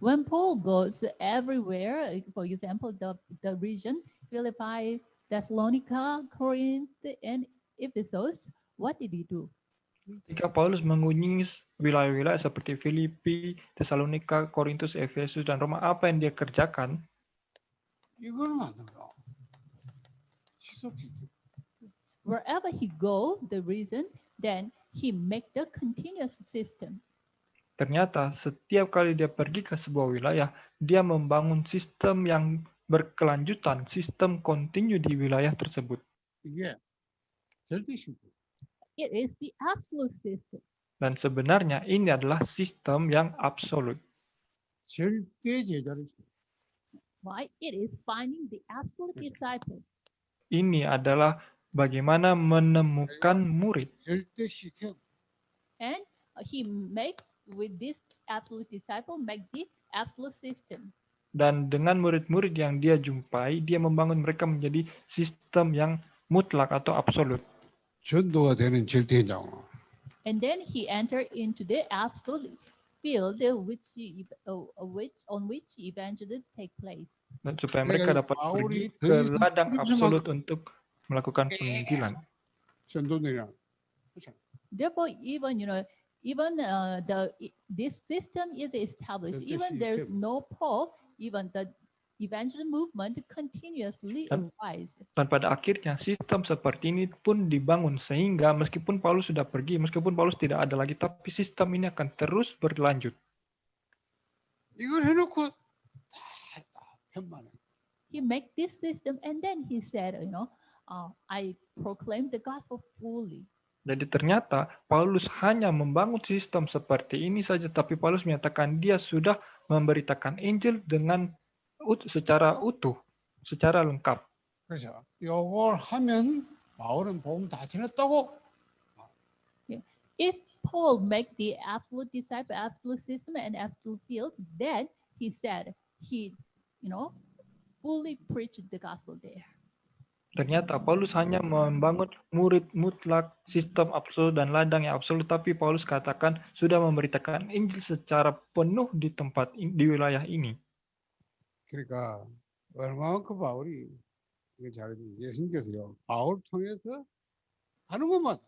When Paul goes everywhere, for example, the region, Philippi, Thessalonica, Corinth, and Ephesus, what did he do? Jika Paulus mengunjungi wilayah-wilayah seperti Filipi, Tesalonika, Korintus, Efesus, dan Roma, apa yang dia kerjakan? 이거는 안 된다. Wherever he go, the reason, then he make the continuous system. Ternyata setiap kali dia pergi ke sebuah wilayah, dia membangun sistem yang berkelanjutan, sistem kontinu di wilayah tersebut. 이게 절대식. It is the absolute system. Dan sebenarnya ini adalah sistem yang absolut. 절대 제자를. Why? It is finding the absolute disciple. Ini adalah bagaimana menemukan murid. 절대 시스템. And he make with this absolute disciple make the absolute system. Dan dengan murid-murid yang dia jumpai, dia membangun mereka menjadi sistem yang mutlak atau absolut. 전도가 되는 절대 현장으로. And then he entered into the absolute field on which evangelism take place. Dan supaya mereka dapat pergi ke ladang absolut untuk melakukan penginjilan. 전도들이랑. Therefore, even this system is established. Even there's no Paul, even the evangelism movement continuously arise. Dan pada akhirnya sistem seperti ini pun dibangun sehingga meskipun Paulus sudah pergi, meskipun Paulus tidak ada lagi, tapi sistem ini akan terus berlanjut. 이걸 해놓고 다 편만해. He make this system and then he said, I proclaim the gospel fully. Jadi ternyata Paulus hanya membangun sistem seperti ini saja, tapi Paulus menyatakan dia sudah memberitakan Injil dengan secara utuh, secara lengkap. 그렇죠. 요걸 하면 바울은 복음 다 전했다고. If Paul make the absolute disciple, absolute system, and absolute field, then he said he, fully preached the gospel there. Ternyata Paulus hanya membangun murid mutlak, sistem absolut dan ladang yang absolut, tapi Paulus katakan sudah memberitakan Injil secara penuh di wilayah ini. 그러니까 얼마만큼 바울이 이거 잘했는지 예수님께서요. 바울 통해서 하는 것마다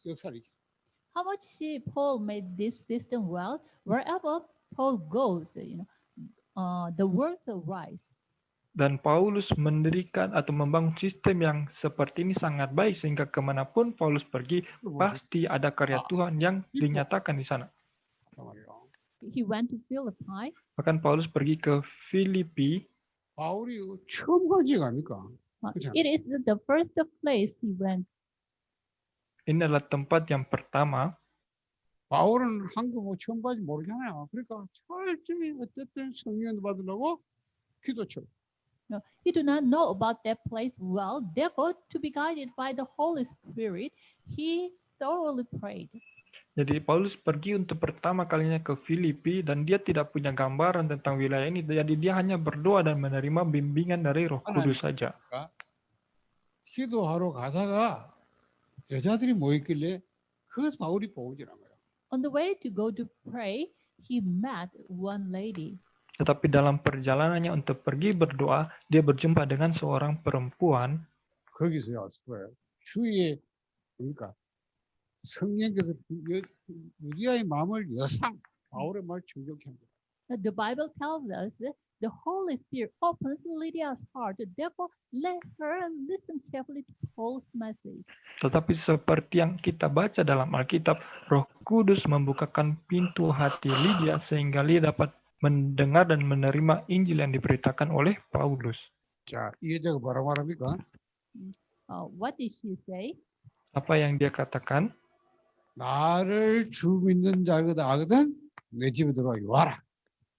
역사를 일으켜. How much Paul made this system well? Wherever Paul goes, the words arise. Dan Paulus mendirikan atau membangun sistem yang seperti ini sangat baik sehingga kemanapun Paulus pergi pasti ada karya Tuhan yang dinyatakan di sana. He went to Philippi. Bahkan Paulus pergi ke Filipi. 바울이 처음 간 지가 아닙니까? 그렇죠. It is the first place he went. Ini adalah tempat yang pertama. 바울은 한국 처음 가지 모르잖아요. 그러니까 철저히 어쨌든 성령 받으려고 기도쳐. No, he do not know about that place well. Therefore, to be guided by the Holy Spirit, he thoroughly prayed. Jadi Paulus pergi untuk pertama kalinya ke Filipi dan dia tidak punya gambaran tentang wilayah ini. Jadi dia hanya berdoa dan menerima bimbingan dari Roh Kudus saja. 기도하러 가다가 여자들이 모였길래 그것을 바울이 보고 지난 거예요. On the way to go to pray, he met one lady. Tetapi dalam perjalanannya untuk pergi berdoa, dia berjumpa dengan seorang perempuan. 거기서요, 주위에 그러니까 성령께서 루디아의 마음을 여상 바울의 말 충족해 합니다. The Bible tells us that the Holy Spirit opens Lydia's heart. Therefore, let her listen carefully to Paul's message. Tetapi seperti yang kita baca dalam Alkitab, Roh Kudus membukakan pintu hati Lydia sehingga dia dapat mendengar dan menerima Injil yang diberitakan oleh Paulus. 자, 이 여자가 뭐라고 말합니까? What did she say? Apa yang dia katakan? 나를 주 믿는 자거든 아거든 내 집에 들어와 와라.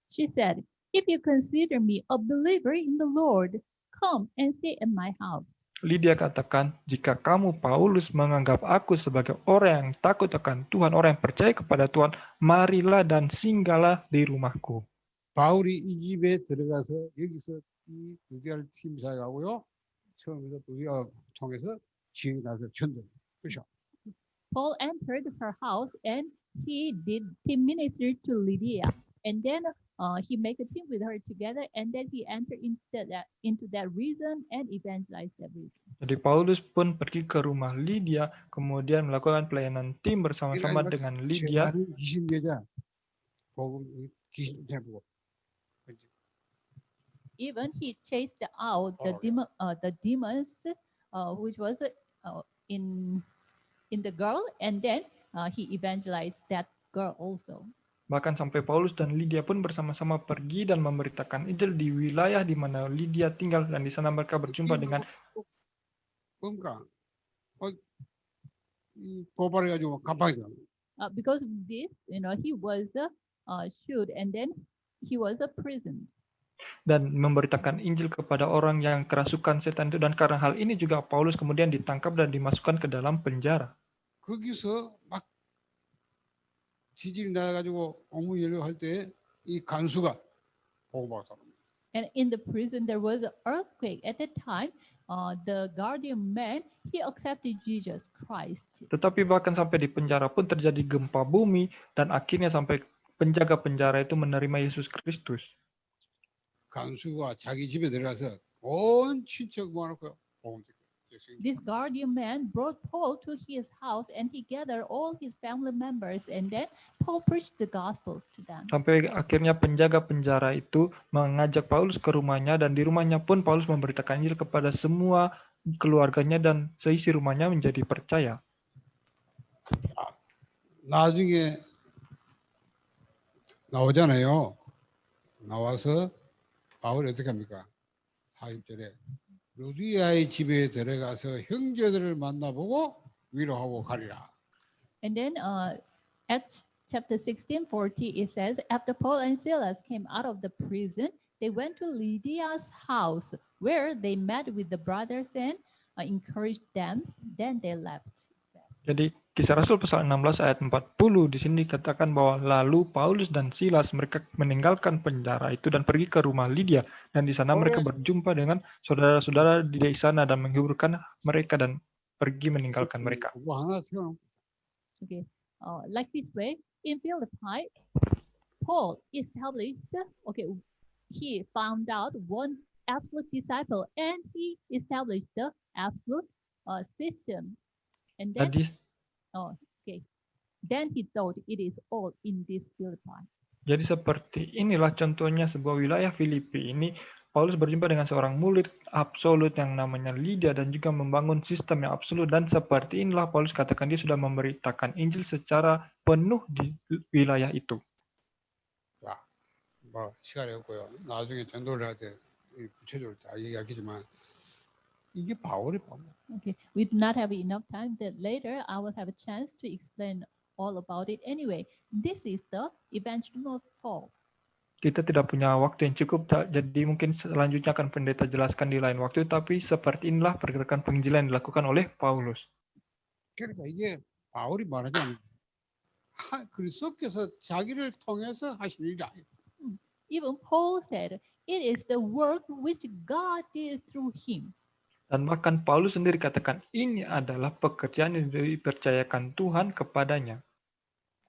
She said, if you consider me a believer in the Lord, come and stay at my house. Lydia katakan, jika kamu Paulus menganggap aku sebagai orang yang takut akan Tuhan, orang yang percaya kepada Tuhan, marilah dan singgahlah di rumahku. 바울이 이 집에 들어가서 여기서 이 루디아를 팀사하고요. 처음에서 루디아 통해서 지행이 나서 전도. 그렇죠? Paul entered her house and he did team ministry to Lydia. And then he made a team with her together, and then he entered into that region and evangelized that region. Jadi Paulus pun pergi ke rumah Lydia, kemudian melakukan pelayanan tim bersama-sama dengan Lydia. 귀신 여자 복음 귀신 해보고. Even he chased out the demons, which was in the girl, and then he evangelized that girl also. Bahkan sampai Paulus dan Lydia pun bersama-sama pergi dan memberitakan Injil di wilayah di mana Lydia tinggal, dan di sana mereka berjumpa dengan 그러니까 고발해가지고 감방에 들어가. Because of this, he was shoot, and then he was a prison. Dan memberitakan Injil kepada orang yang kerasukan setan itu, dan karena hal ini juga Paulus kemudian ditangkap dan dimasukkan ke dalam penjara. 거기서 막 지진이 나가지고 옥문 열려 할 때 이 간수가 보호받았다. And in the prison there was an earthquake. At that time, the guardian man, he accepted Jesus Christ. Tetapi bahkan sampai di penjara pun terjadi gempa bumi, dan akhirnya sampai penjaga penjara itu menerima Yesus Kristus. 간수가 자기 집에 들어가서 온 친척 모아놓고 복음 듣고. This guardian man brought Paul to his house, and he gathered all his family members, and then Paul preached the gospel to them. Sampai akhirnya penjaga penjara itu mengajak Paulus ke rumahnya, dan di rumahnya pun Paulus memberitakan Injil kepada semua keluarganya, dan seisi rumahnya menjadi percaya. 나중에 나오잖아요. 나와서 바울이 어떻게 합니까? 40절에 루디아의 집에 들어가서 형제들을 만나보고 위로하고 가리라. And then Acts chapter 16:40, it says, after Paul and Silas came out of the prison, they went to Lydia's house, where they met with the brothers and encouraged them. Then they left. Jadi Kisah Rasul pasal 16 ayat 40 di sini dikatakan bahwa lalu Paulus dan Silas mereka meninggalkan penjara itu dan pergi ke rumah Lydia, dan di sana mereka berjumpa dengan saudara-saudara di sana dan menghiburkan mereka dan pergi meninggalkan mereka. Okay, like this way in Philippi, Paul established. Okay, he found out one absolute disciple, and he established the absolute system. And then, then he thought it is all in this Philippi. Jadi seperti inilah contohnya sebuah wilayah Filipi ini. Paulus berjumpa dengan seorang murid absolut yang namanya Lydia dan juga membangun sistem yang absolut, dan seperti inilah Paulus katakan dia sudah memberitakan Injil secara penuh di wilayah itu. 자, 뭐 시간이 없고요. 나중에 전도를 할 때 구체적으로 다 얘기하겠지만 이게 바울의 방법. Okay, we do not have enough time. That later I will have a chance to explain all about it. Anyway, this is the evangelism of Paul. Kita tidak punya waktu yang cukup, jadi mungkin selanjutnya akan pendeta jelaskan di lain waktu, tapi seperti inilah pergerakan penginjilan yang dilakukan oleh Paulus. 그러니까 이게 바울이 말하자면 그리스도께서 자기를 통해서 하신 일이 아니에요. Even Paul said, it is the work which God did through him. Dan bahkan Paulus sendiri katakan ini adalah pekerjaan yang dipercayakan Tuhan kepadanya.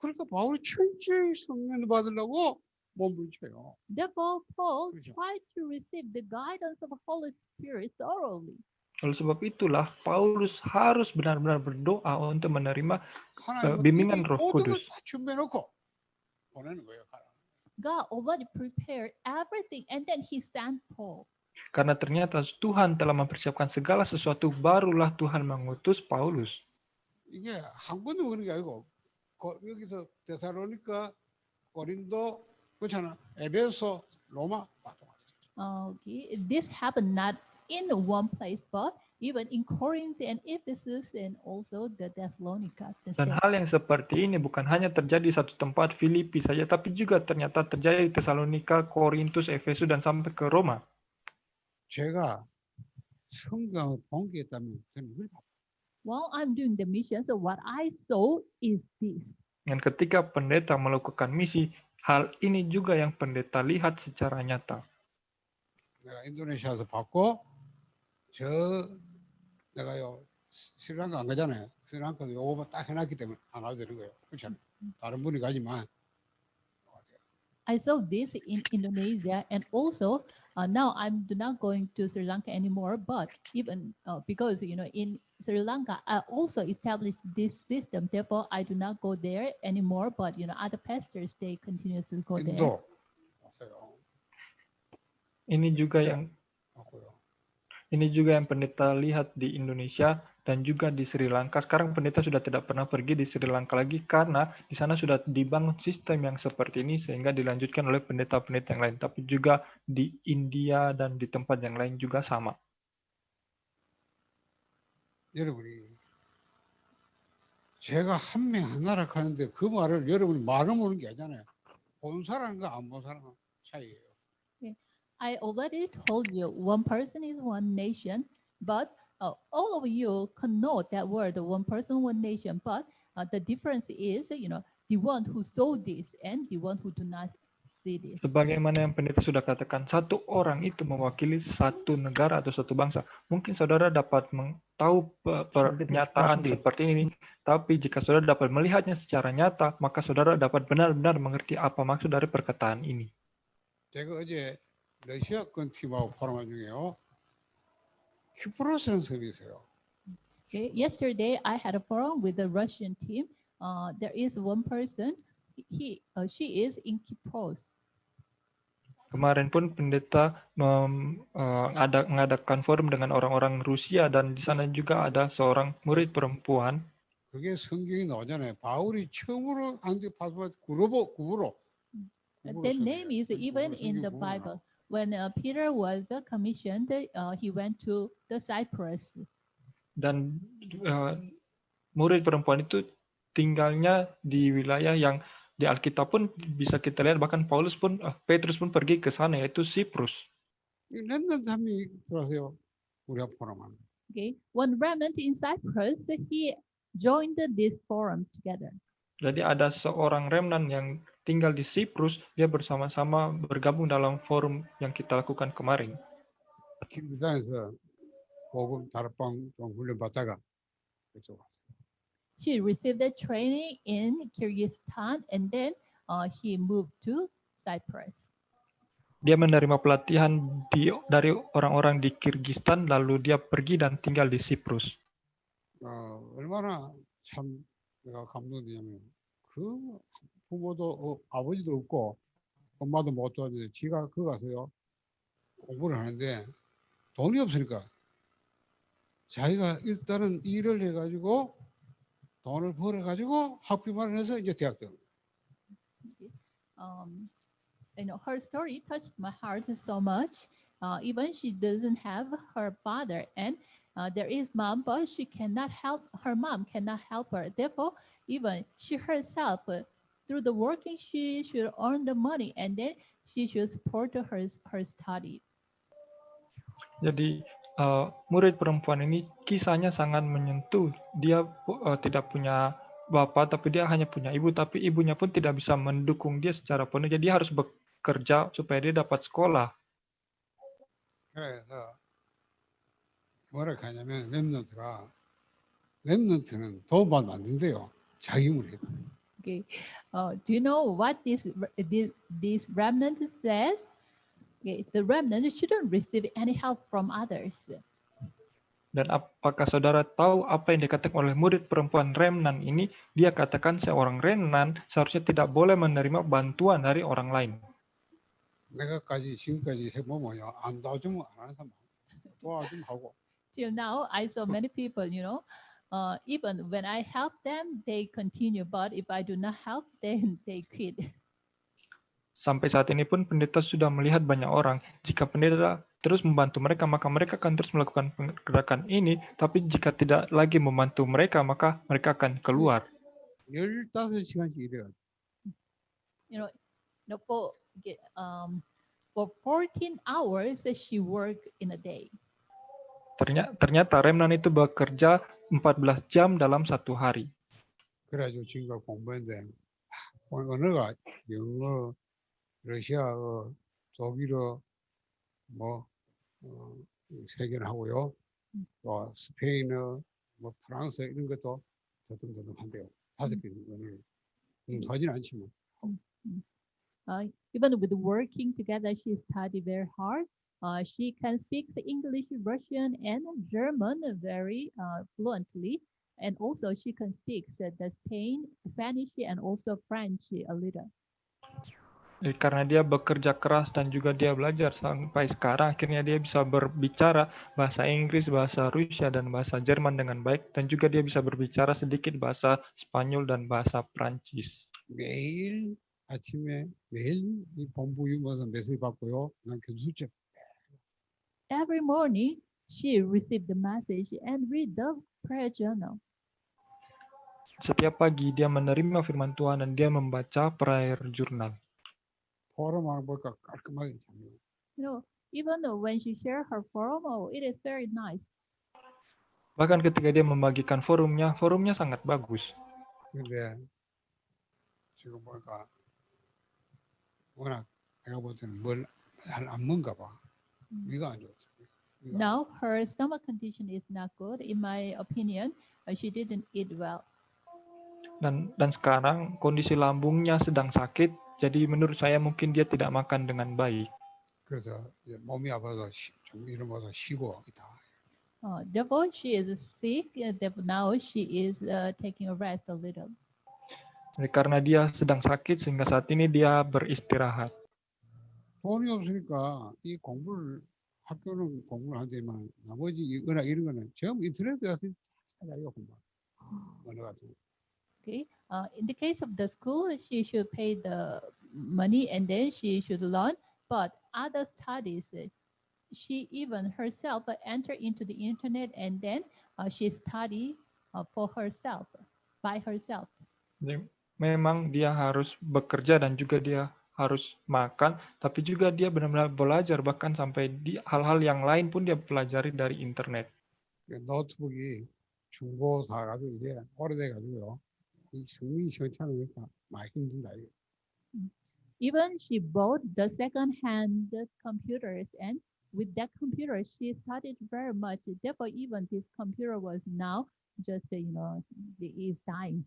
그러니까 바울이 철저히 성령을 받으려고 몸부림쳐요. Therefore, Paul 그렇죠. tried to receive the guidance of the Holy Spirit thoroughly. Oleh sebab itulah Paulus harus benar-benar berdoa untuk menerima 하나님은 bimbingan 이미 Roh 모든 걸 Kudus. 다 준비해놓고 보내는 거예요. God already prepared everything, and then he sent Paul. Karena ternyata Tuhan telah mempersiapkan segala sesuatu, barulah Tuhan mengutus Paulus. 이게 한 번도 그런 게 아니고 여기서 데살로니가, 고린도, 그렇잖아. 에베소, 로마 다 똑같아요. Okay, this happened not in one place, but even in Corinth and Ephesus and also the Thessalonica. The Dan same. hal yang seperti ini bukan hanya terjadi di satu tempat, Filipi saja, tapi juga ternyata terjadi di Tesalonika, Korintus, Efesus, dan sampai ke Roma. 제가 성경을 본 게 있다면 저는 그걸 봤어요. While I'm doing the mission, so what I saw is this. Dan ketika pendeta melakukan misi, hal ini juga yang pendeta lihat secara nyata. 내가 인도네시아에서 봤고 내가요 스리랑카 안 가잖아요. 스리랑카도 요거 딱 해놨기 때문에 안 가도 되는 거예요. 그렇잖아요. 다른 분이 가지만 I saw this in Indonesia, and also now I'm not going to Sri Lanka anymore. But even because in Sri Lanka, I also established this system. Therefore, I do not go there anymore. But other pastors they continuously go there. 인도 왔어요. Ini juga Ya. yang 왔고요. Ini juga yang pendeta lihat di Indonesia dan juga di Sri Lanka. Sekarang pendeta sudah tidak pernah pergi di Sri Lanka lagi karena di sana sudah dibangun sistem yang seperti ini sehingga dilanjutkan oleh pendeta-pendeta yang lain. Tapi juga di India dan di tempat yang lain juga sama. 여러분이 제가 한 명 하나라 하는데 그 말을 여러분이 말을 모르는 게 아니잖아요. 본 사람과 안 본 사람 차이예요. I already told you one person is one nation, but all of you connote that word one person, one nation. But the difference is, the one who saw this and the one who do not see this. Sebagaimana yang pendeta sudah katakan, satu orang itu mewakili satu negara atau satu bangsa. Mungkin saudara dapat tahu pernyataan seperti ini, tapi jika saudara dapat melihatnya secara nyata, maka saudara dapat benar-benar mengerti apa maksud dari perkataan ini. 제가 어제 러시아권 팀하고 포럼한 중에요. 키프로스라는 섬이 있어요. Okay. Yesterday, I had a forum with the Russian team. There is one person. She is in Kypros. Kemarin pun pendeta mengadakan forum dengan orang-orang Rusia dan di sana juga ada seorang murid perempuan. 그게 성경이 나오잖아요. 바울이 처음으로 안디파스와 구브로. The name is even in the Bible. When Peter was commissioned, he went to the Cyprus. Dan murid perempuan itu tinggalnya di wilayah yang di Alkitab pun bisa kita lihat, bahkan Petrus pun pergi ke sana, yaitu Siprus. 랜던 사람이 들어가세요. 우리 앞 포럼한. Okay, one remnant in Cyprus, he joined this forum together. Jadi ada seorang remnant yang tinggal di Siprus, dia bersama-sama bergabung dalam forum yang kita lakukan kemarin. kir기단에서 복음 다락방 좀 훈련 받다가 그쪽 왔어요. She received the training in Kyrgyzstan, and then he moved to Cyprus. Dia menerima pelatihan dari orang-orang di Kyrgyzstan, lalu dia pergi dan tinggal di Siprus. 얼마나 참 내가 감동되냐면 그 부모도 아버지도 없고 엄마도 못 도와주는데 지가 그 가서요 공부를 하는데 돈이 없으니까 자기가 일단은 일을 해가지고 돈을 벌어가지고 학비 마련해서 이제 대학 들어간 거예요. Um, her story touched my heart so much. Even she doesn't have her father, and there is mom, but she cannot help. Her mom cannot help her. Therefore, even she herself, through the working, she should earn the money, and then she should support her study. Jadi murid perempuan ini kisahnya sangat menyentuh. Dia tidak punya bapak, tapi dia hanya punya ibu. Tapi ibunya pun tidak bisa mendukung dia secara penuh. Jadi dia harus bekerja supaya dia dapat sekolah. 그래서 뭐라 하냐면 랩런트는 도움받으면 안 된대요. 자기 힘으로 해야 돼. Okay. Do you know what this remnant says? Okay. The remnant shouldn't receive any help from others. Dan apakah saudara tahu apa yang dikatakan oleh murid perempuan remnan ini? Dia katakan seorang remnan seharusnya tidak boleh menerima bantuan dari orang lain. 내가까지 지금까지 해보면요, 안 도와주면 안 하는 사람 도와주면 하고. Till now, I saw many people, even when I help them, they continue. But if I do not help, then they quit. Sampai saat ini pun pendeta sudah melihat banyak orang. Jika pendeta terus membantu mereka, maka mereka akan terus melakukan gerakan ini. Tapi jika tidak lagi membantu mereka, maka mereka akan keluar. 15시간씩 일해요. For 14 hours, she worked in a day. Ternyata remnan itu bekerja 14 jam dalam satu hari. 그래가지고 지금까지 공부했는데 언어가 영어, 러시아어, 독일어, 세 개나 하고요. 또 스페인어, 프랑스어 이런 것도 더듬더듬 한대요. 5개 정도는 하지는 않지만. Even with working together, she studied very hard. She can speak English, Russian, and German very fluently. And also she can speak the Spanish, and also French a little. Karena dia bekerja keras dan juga dia belajar sampai sekarang, akhirnya dia bisa berbicara bahasa Inggris, bahasa Rusia, dan bahasa Jerman dengan baik. Dan juga dia bisa berbicara sedikit bahasa Spanyol dan bahasa Prancis. 매일 아침에 매일 이 본부 유머서 메시지 받고요. 난 교수죠. Every morning, she received the message and read the prayer journal. Setiap pagi dia menerima firman Tuhan dan dia membaca prayer journal. 포럼하는 보니까 깔끔하게 잡혀요. Even though when she shared her forum, it is very nice. Bahkan ketika dia membagikan forumnya sangat bagus. 근데 지금 보니까 워낙 내가 볼 때는 뭘 잘 안 먹는가 봐. 위가 안 좋죠. Now her stomach condition is not good. In my opinion, she didn't eat well. Dan sekarang kondisi lambungnya sedang sakit. Jadi menurut saya mungkin dia tidak makan dengan baik. 그래서 몸이 아파서 좀 일어나서 쉬고 있다. Therefore, she is sick. Now she is taking a rest a little. Karena dia sedang sakit sehingga saat ini dia beristirahat. 돈이 없으니까 이 공부를 학교는 공부를 하지만 나머지 이거나 이런 거는 전부 인터넷에 가서 찾아요 공부. 어느 같은. Okay. In the case of the school, she should pay the money and then she should learn. But other studies, she even herself enter into the internet and then she study for herself, by herself. Jadi, memang dia harus bekerja dan juga dia harus makan, tapi juga dia benar-benar belajar, bahkan sampai di hal-hal yang lain pun dia pelajari dari internet. 노트북이 중고 사가지고 이제 오래돼가지고요. 이 성능이 시원찮으니까 많이 힘든다 이거. Even she bought the second-hand computers, and with that computer, she studied very much. Therefore, even this computer was now just, is dying.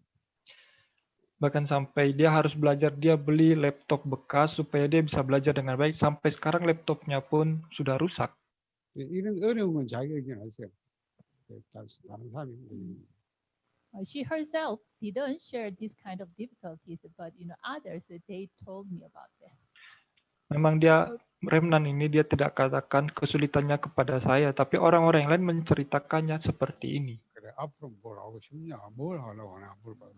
Bahkan sampai dia harus belajar, dia beli laptop bekas supaya dia bisa belajar dengan baik. Sampai sekarang laptopnya pun sudah rusak. 이런 어려운 건 자기가 얘기 안 했어요. 다른 사람이. She herself didn't share this kind of difficulties, but others they told me about that. Memang remnan ini dia tidak katakan kesulitannya kepada saya, tapi orang-orang yang lain menceritakannya seperti ini. 그래 앞으로 뭘 하고 싶냐, 뭘 하려고 하나 물어봤어.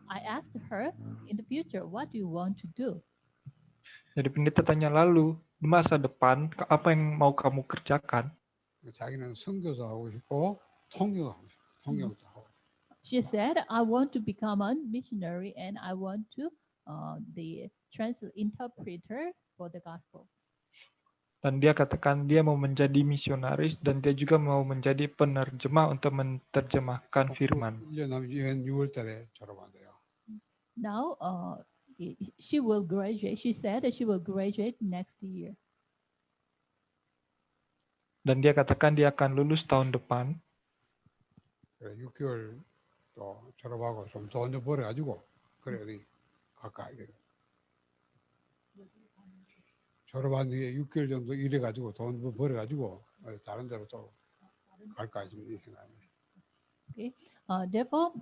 I asked her, in the future, what do you want to do? Jadi pendeta tanya lalu, di masa depan, apa yang mau kamu kerjakan? 자기는 선교사 하고 싶고 통역하고 싶어. 통역도 하고. She said, I want to become a missionary and I want to the interpreter for the gospel. Dan dia katakan dia mau menjadi misionaris dan dia juga mau menjadi penerjemah untuk menerjemahkan firman. 1년 남은 6월 달에 졸업한대요. Now she will graduate. She said that she will graduate next year. Dan dia katakan dia akan lulus tahun depan. 그래 6개월 또 졸업하고 좀 돈 좀 벌어가지고 그래 어디 갈까 이래. 졸업한 뒤에 6개월 정도 일해가지고 돈 벌어가지고 다른 데로 또 갈까 지금 이 생각이네. Okay. Therefore,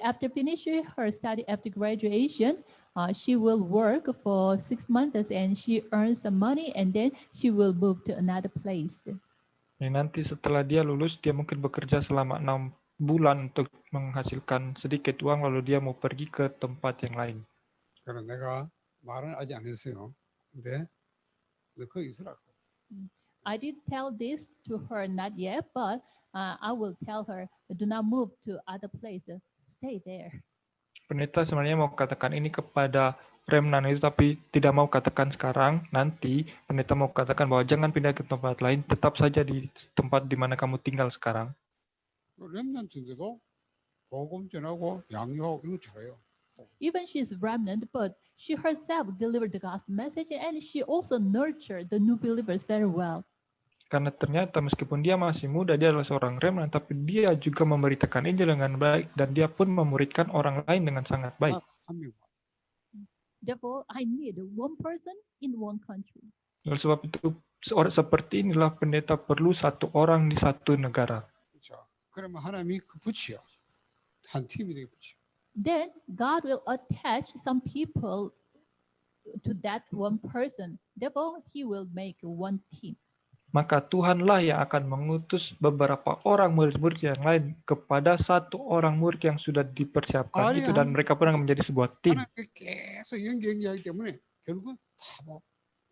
after finishing her study after graduation, she will work for 6 months and she earns some money and then she will move to another place. Nanti setelah dia lulus, dia mungkin bekerja selama 6 bulan untuk menghasilkan sedikit uang, lalu dia mau pergi ke tempat yang lain. 그럼 내가 말은 아직 안 했어요. 근데 너 거기 있으라. I didn't tell this to her not yet, but I will tell her, do not move to other places, stay there. Pendeta sebenarnya mau katakan ini kepada remnan itu, tapi tidak mau katakan sekarang. Nanti pendeta mau katakan bahwa jangan pindah ke tempat lain, tetap saja di tempat di mana kamu tinggal sekarang. 렘넌트인데도 복음 전하고 양육하고 이거 잘해요. Even she's remnant, but she herself delivered the gospel message and she also nurtured the new believers very well. Karena ternyata meskipun dia masih muda, dia adalah seorang remnant, tapi dia juga memberitakan Injil dengan baik dan dia pun memuridkan orang lain dengan sangat baik. Therefore, I need one person in one country. Oleh sebab itu, seperti inilah pendeta perlu satu orang di satu negara. 그렇죠. 그러면 하나님이 그 붙이요. 한 팀이 되게 붙이요. Then God will attach some people to that one person. Therefore, He will make one team. Maka Tuhanlah yang akan mengutus beberapa orang murid-murid yang lain kepada satu orang murid yang sudah dipersiapkan itu, dan mereka pun akan menjadi sebuah tim. 계속 연기하기 때문에 결국은 다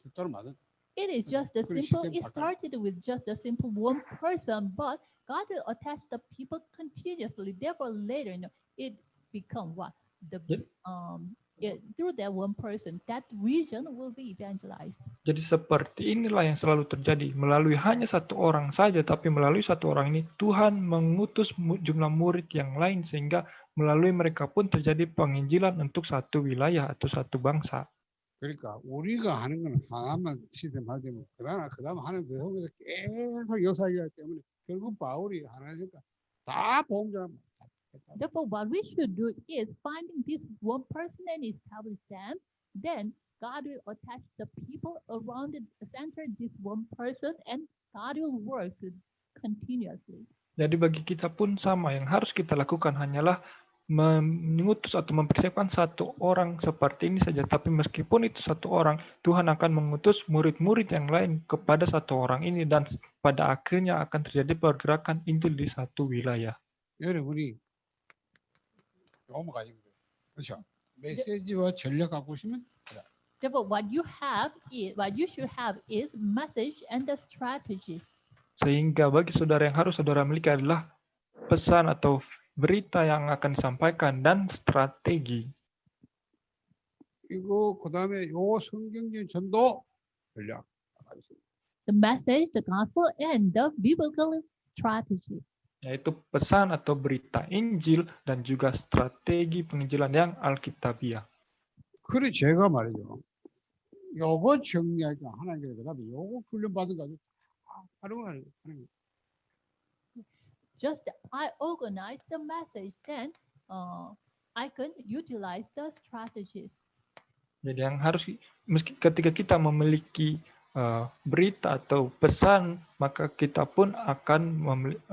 뜻대로 맞아. It is just a simple. It started with just a simple one person, but God will attach the people continuously. Therefore, later, it become what through that one person, that region will be evangelized. Jadi seperti inilah yang selalu terjadi. Melalui hanya satu orang saja, tapi melalui satu orang ini Tuhan mengutus jumlah murid yang lain sehingga melalui mereka pun terjadi penginjilan untuk satu wilayah atau satu bangsa. 그러니까 우리가 하는 건 하나만 시스템하되면 그다음 하는 그 속에서 계속 역사하기 때문에 결국 바울이 하나니까 다 복음 전하면. Therefore, what we should do is finding this one person and establish them. Then God will attach the people around the center, this one person, and God will work continuously. Jadi bagi kita pun sama, yang harus kita lakukan hanyalah mengutus atau mempersiapkan satu orang seperti ini saja. Tapi meskipun itu satu orang, Tuhan akan mengutus murid-murid yang lain kepada satu orang ini, dan pada akhirnya akan terjadi pergerakan Injil di satu wilayah. 여러분이 넘어가지고 그렇죠. 메시지와 전략 갖고 오시면. Therefore, what you should have is message and the strategy. Sehingga bagi saudara yang harus saudara miliki adalah pesan atau berita yang akan disampaikan dan strategi. 이거 그다음에 요 성경적 전도 전략. The message, the gospel, and the biblical strategy. Yaitu pesan atau berita Injil dan juga strategi penginjilan yang Alkitabiah. 그래 제가 말이죠. 요거 정리하기 하나님께 그다음에 요거 훈련 받은 거 가지고 하는 거. Just I organize the message, then I can utilize the strategies. Jadi yang harus ketika kita memiliki berita atau pesan, maka kita pun akan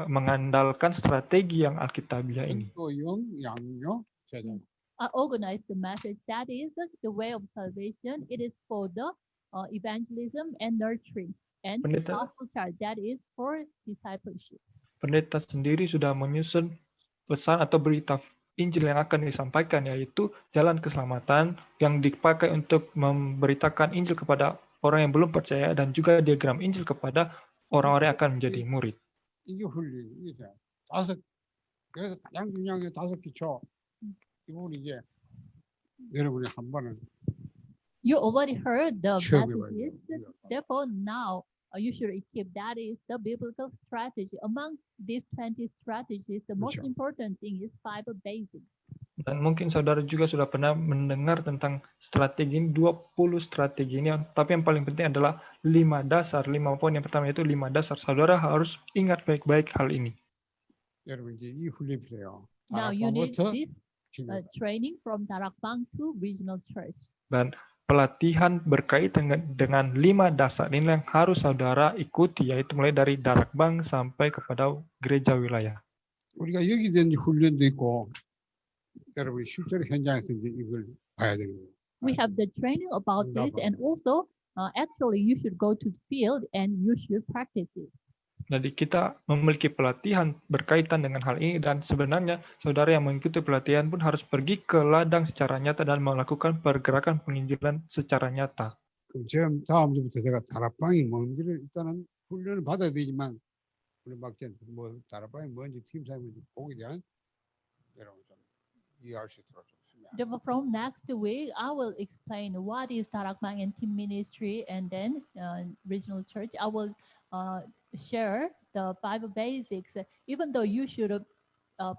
mengandalkan strategi yang Alkitabiah ini. I organize the message. That is the way of salvation. It is for the evangelism and nurturing, and Pendeta, gospel charge, that is for discipleship. pendeta sendiri sudah menyusun pesan atau berita Injil yang akan disampaikan, yaitu jalan keselamatan yang dipakai untuk memberitakan Injil kepada orang yang belum percaya dan juga diagram Injil kepada orang-orang yang akan menjadi murid. 이게 훈련이죠. 그래서 가장 중요한 게 5기초. 이 부분이 이제 여러분이 한 번은 You already heard the 시험해봐야 messages. 돼요. Therefore, now you should equip, that is the biblical strategy. Among these 20 strategies, the most 그렇죠. important thing is Bible basics. Dan mungkin saudara juga sudah pernah mendengar tentang strategi ini, 20 strategi ini, tapi yang paling penting adalah 5 dasar, 5 poin. Yang pertama yaitu 5 dasar. Saudara harus ingat baik-baik hal ini. 여러분 이제 이 훈련이 필요해요. Now you need 다락방부터 this 지금 training from Darakbang to regional church. Dan pelatihan berkaitan dengan 5 dasar ini yang harus saudara ikuti, yaitu mulai dari Darakbang sampai kepada gereja wilayah. 우리가 여기 된 훈련도 있고 여러분 실제로 현장에서 이제 이걸 봐야 되는 거예요. We have the training about this, and also actually you should go to the field and you should practice it. Jadi kita memiliki pelatihan berkaitan dengan hal ini, dan sebenarnya saudara yang mengikuti pelatihan pun harus pergi ke ladang secara nyata dan melakukan pergerakan penginjilan secara nyata. 그럼 다음 주부터 제가 다락방이 뭔지를 일단은 훈련을 받아야 되지만 우리 막전 뭐 다락방이 뭔지 팀장이 뭔지 보기 대한 여러분 좀 이해할 수 있도록 좀 설명. Therefore, from next week, I will explain what is Darakbang and team ministry, and then regional church. I will share the Bible basics. Even though you should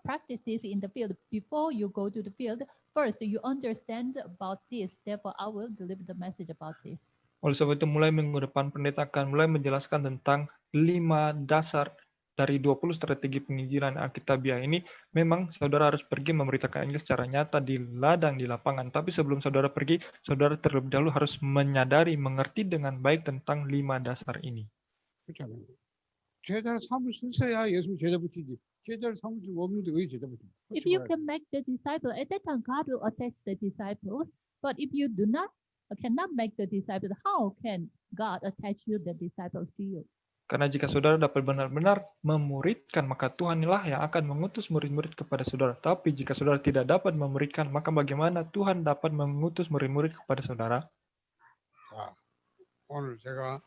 practice this in the field before you go to the field, first you understand about this. Therefore, I will deliver the message about this. Oleh sebab itu mulai minggu depan pendeta akan mulai menjelaskan tentang 5 dasar dari 20 strategi penginjilan Alkitabiah ini. Memang saudara harus pergi memberitakan Injil secara nyata di ladang, di lapangan. Tapi sebelum saudara pergi, saudara terlebih dahulu harus menyadari, mengerti dengan baik tentang 5 dasar ini. 그렇잖아요. 제자를 삼을 수 있어야 예수 제자 붙이지. 제자를 삼을 수 없는데 왜 제자 붙이지? If you can make the disciple, at that time God will attach the disciples. But if you cannot make the disciples, how can God attach the disciples to you? Karena jika saudara dapat benar-benar memuridkan, maka Tuhanlah yang akan mengutus murid-murid kepada saudara. Tapi jika saudara tidak dapat memuridkan, maka bagaimana Tuhan dapat mengutus murid-murid kepada saudara? 자, 오늘 제가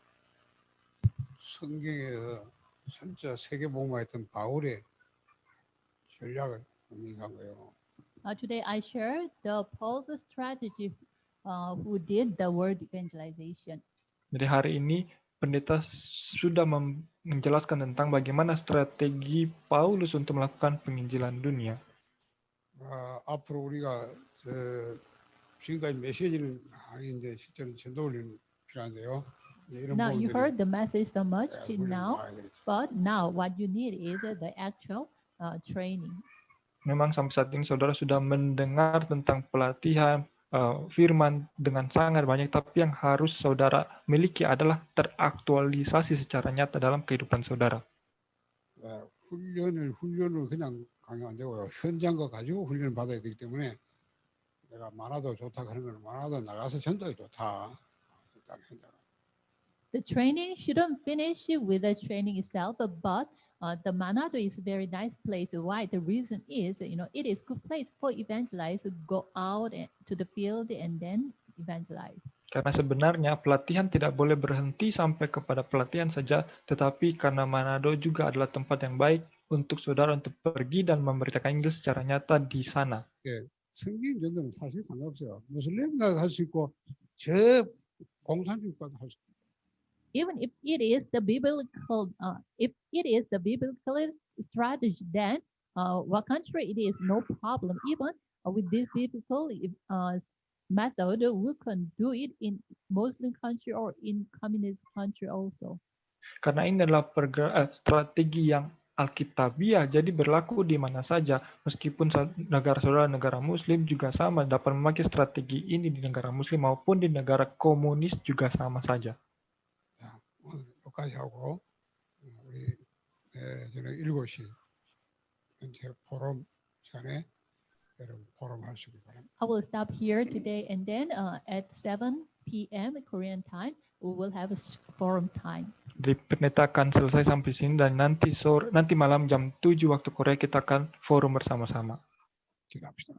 성경에서 진짜 세계복음화했던 바울의 전략을 공유한 거예요. Today I share the Paul's strategy who did the word evangelization. Jadi hari ini pendeta sudah menjelaskan tentang bagaimana strategi Paulus untuk melakukan penginjilan dunia. 앞으로 우리가 지금까지 메시지는 아닌데 실제로 전도훈련이 필요한데요. Now you heard the message so much till now, now. but now what you need is the actual training. Memang sampai saat ini saudara sudah mendengar tentang pelatihan firman dengan sangat banyak, tapi yang harus saudara miliki adalah teraktualisasi secara nyata dalam kehidupan saudara. 훈련을 그냥 강요 안 되고요. 현장과 가지고 훈련을 받아야 되기 때문에 내가 많아도 좋다 하는 건 많아도 나가서 전도가 좋다. 일단 현장. The training shouldn't finish with the training itself, but the Manado is a very nice place. Why? The reason is, it is good place for evangelize to go out to the field and then evangelize. Karena sebenarnya pelatihan tidak boleh berhenti sampai kepada pelatihan saja, tetapi karena Manado juga adalah tempat yang baik untuk saudara untuk pergi dan memberitakan Injil secara nyata di sana. 성경 전도는 사실 상관없어요. 무슬림도 할 수 있고 저 공산주의과도 할 수 있고. Even if it is the biblical, strategy, then what country it is, no problem. Even with this biblical method, we can do it in Muslim country or in communist country also. Karena ini adalah strategi yang Alkitabiah, jadi berlaku di mana saja. Meskipun negara saudara negara Muslim juga sama, dapat memakai strategi ini di negara Muslim maupun di negara komunis juga sama saja. 오늘 여기까지 하고 우리 저는 7시 현재 포럼 시간에 여러분 포럼 할 수 있기 바랍니다. I will stop here today, and then at 7 p.m. Korean time, we will have a forum time. Jadi pendeta akan selesai sampai sini dan nanti malam jam 7 waktu Korea kita akan forum bersama-sama. 기도합시다.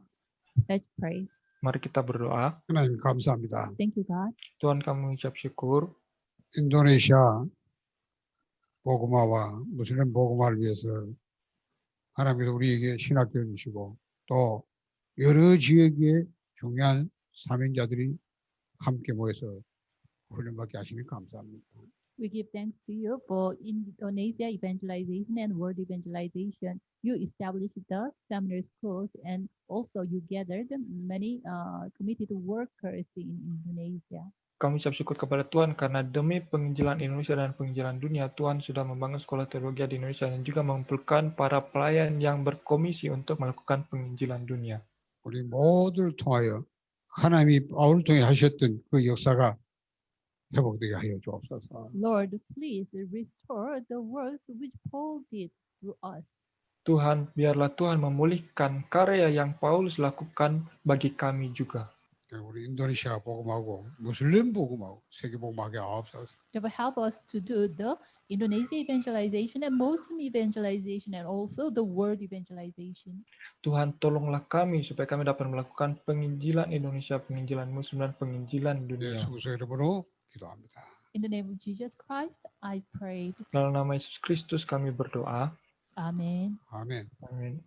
Let's pray. Mari kita berdoa. 하나님 감사합니다. Thank you, God. Tuhan, kami mengucap syukur 인도네시아 복음화와 무슬림 복음화를 위해서 하나님께서 우리에게 신학교를 주시고 또 여러 지역의 중요한 사명자들이 함께 모여서 훈련받게 하시니 감사합니다. We give thanks to you for Indonesia evangelization and world evangelization. You established the seminary schools and also you gathered many committed workers in Indonesia. Kami ucap syukur kepada Tuhan karena demi penginjilan Indonesia dan penginjilan dunia, Tuhan sudah membangun sekolah teologi di Indonesia dan juga mengumpulkan para pelayan yang berkomisi untuk melakukan penginjilan dunia. 우리 모두를 통하여 하나님이 바울을 통해 하셨던 그 역사가 회복되게 하여 주옵소서. Lord, please restore the works which Paul did through us. Tuhan, biarlah Tuhan memulihkan karya yang Paulus lakukan bagi kami juga. 우리 인도네시아 복음하고 무슬림 복음하고 세계 복음하게 하옵소서. Therefore, help us to do the Indonesia evangelization and Muslim evangelization and also the world evangelization. Tuhan, tolonglah kami supaya kami dapat melakukan penginjilan Indonesia, penginjilan Muslim, dan penginjilan dunia. 예수 이름으로 기도합니다. In the name of Jesus Christ, I prayed. Dalam nama Yesus Kristus kami berdoa. Amen. 아멘. Amin.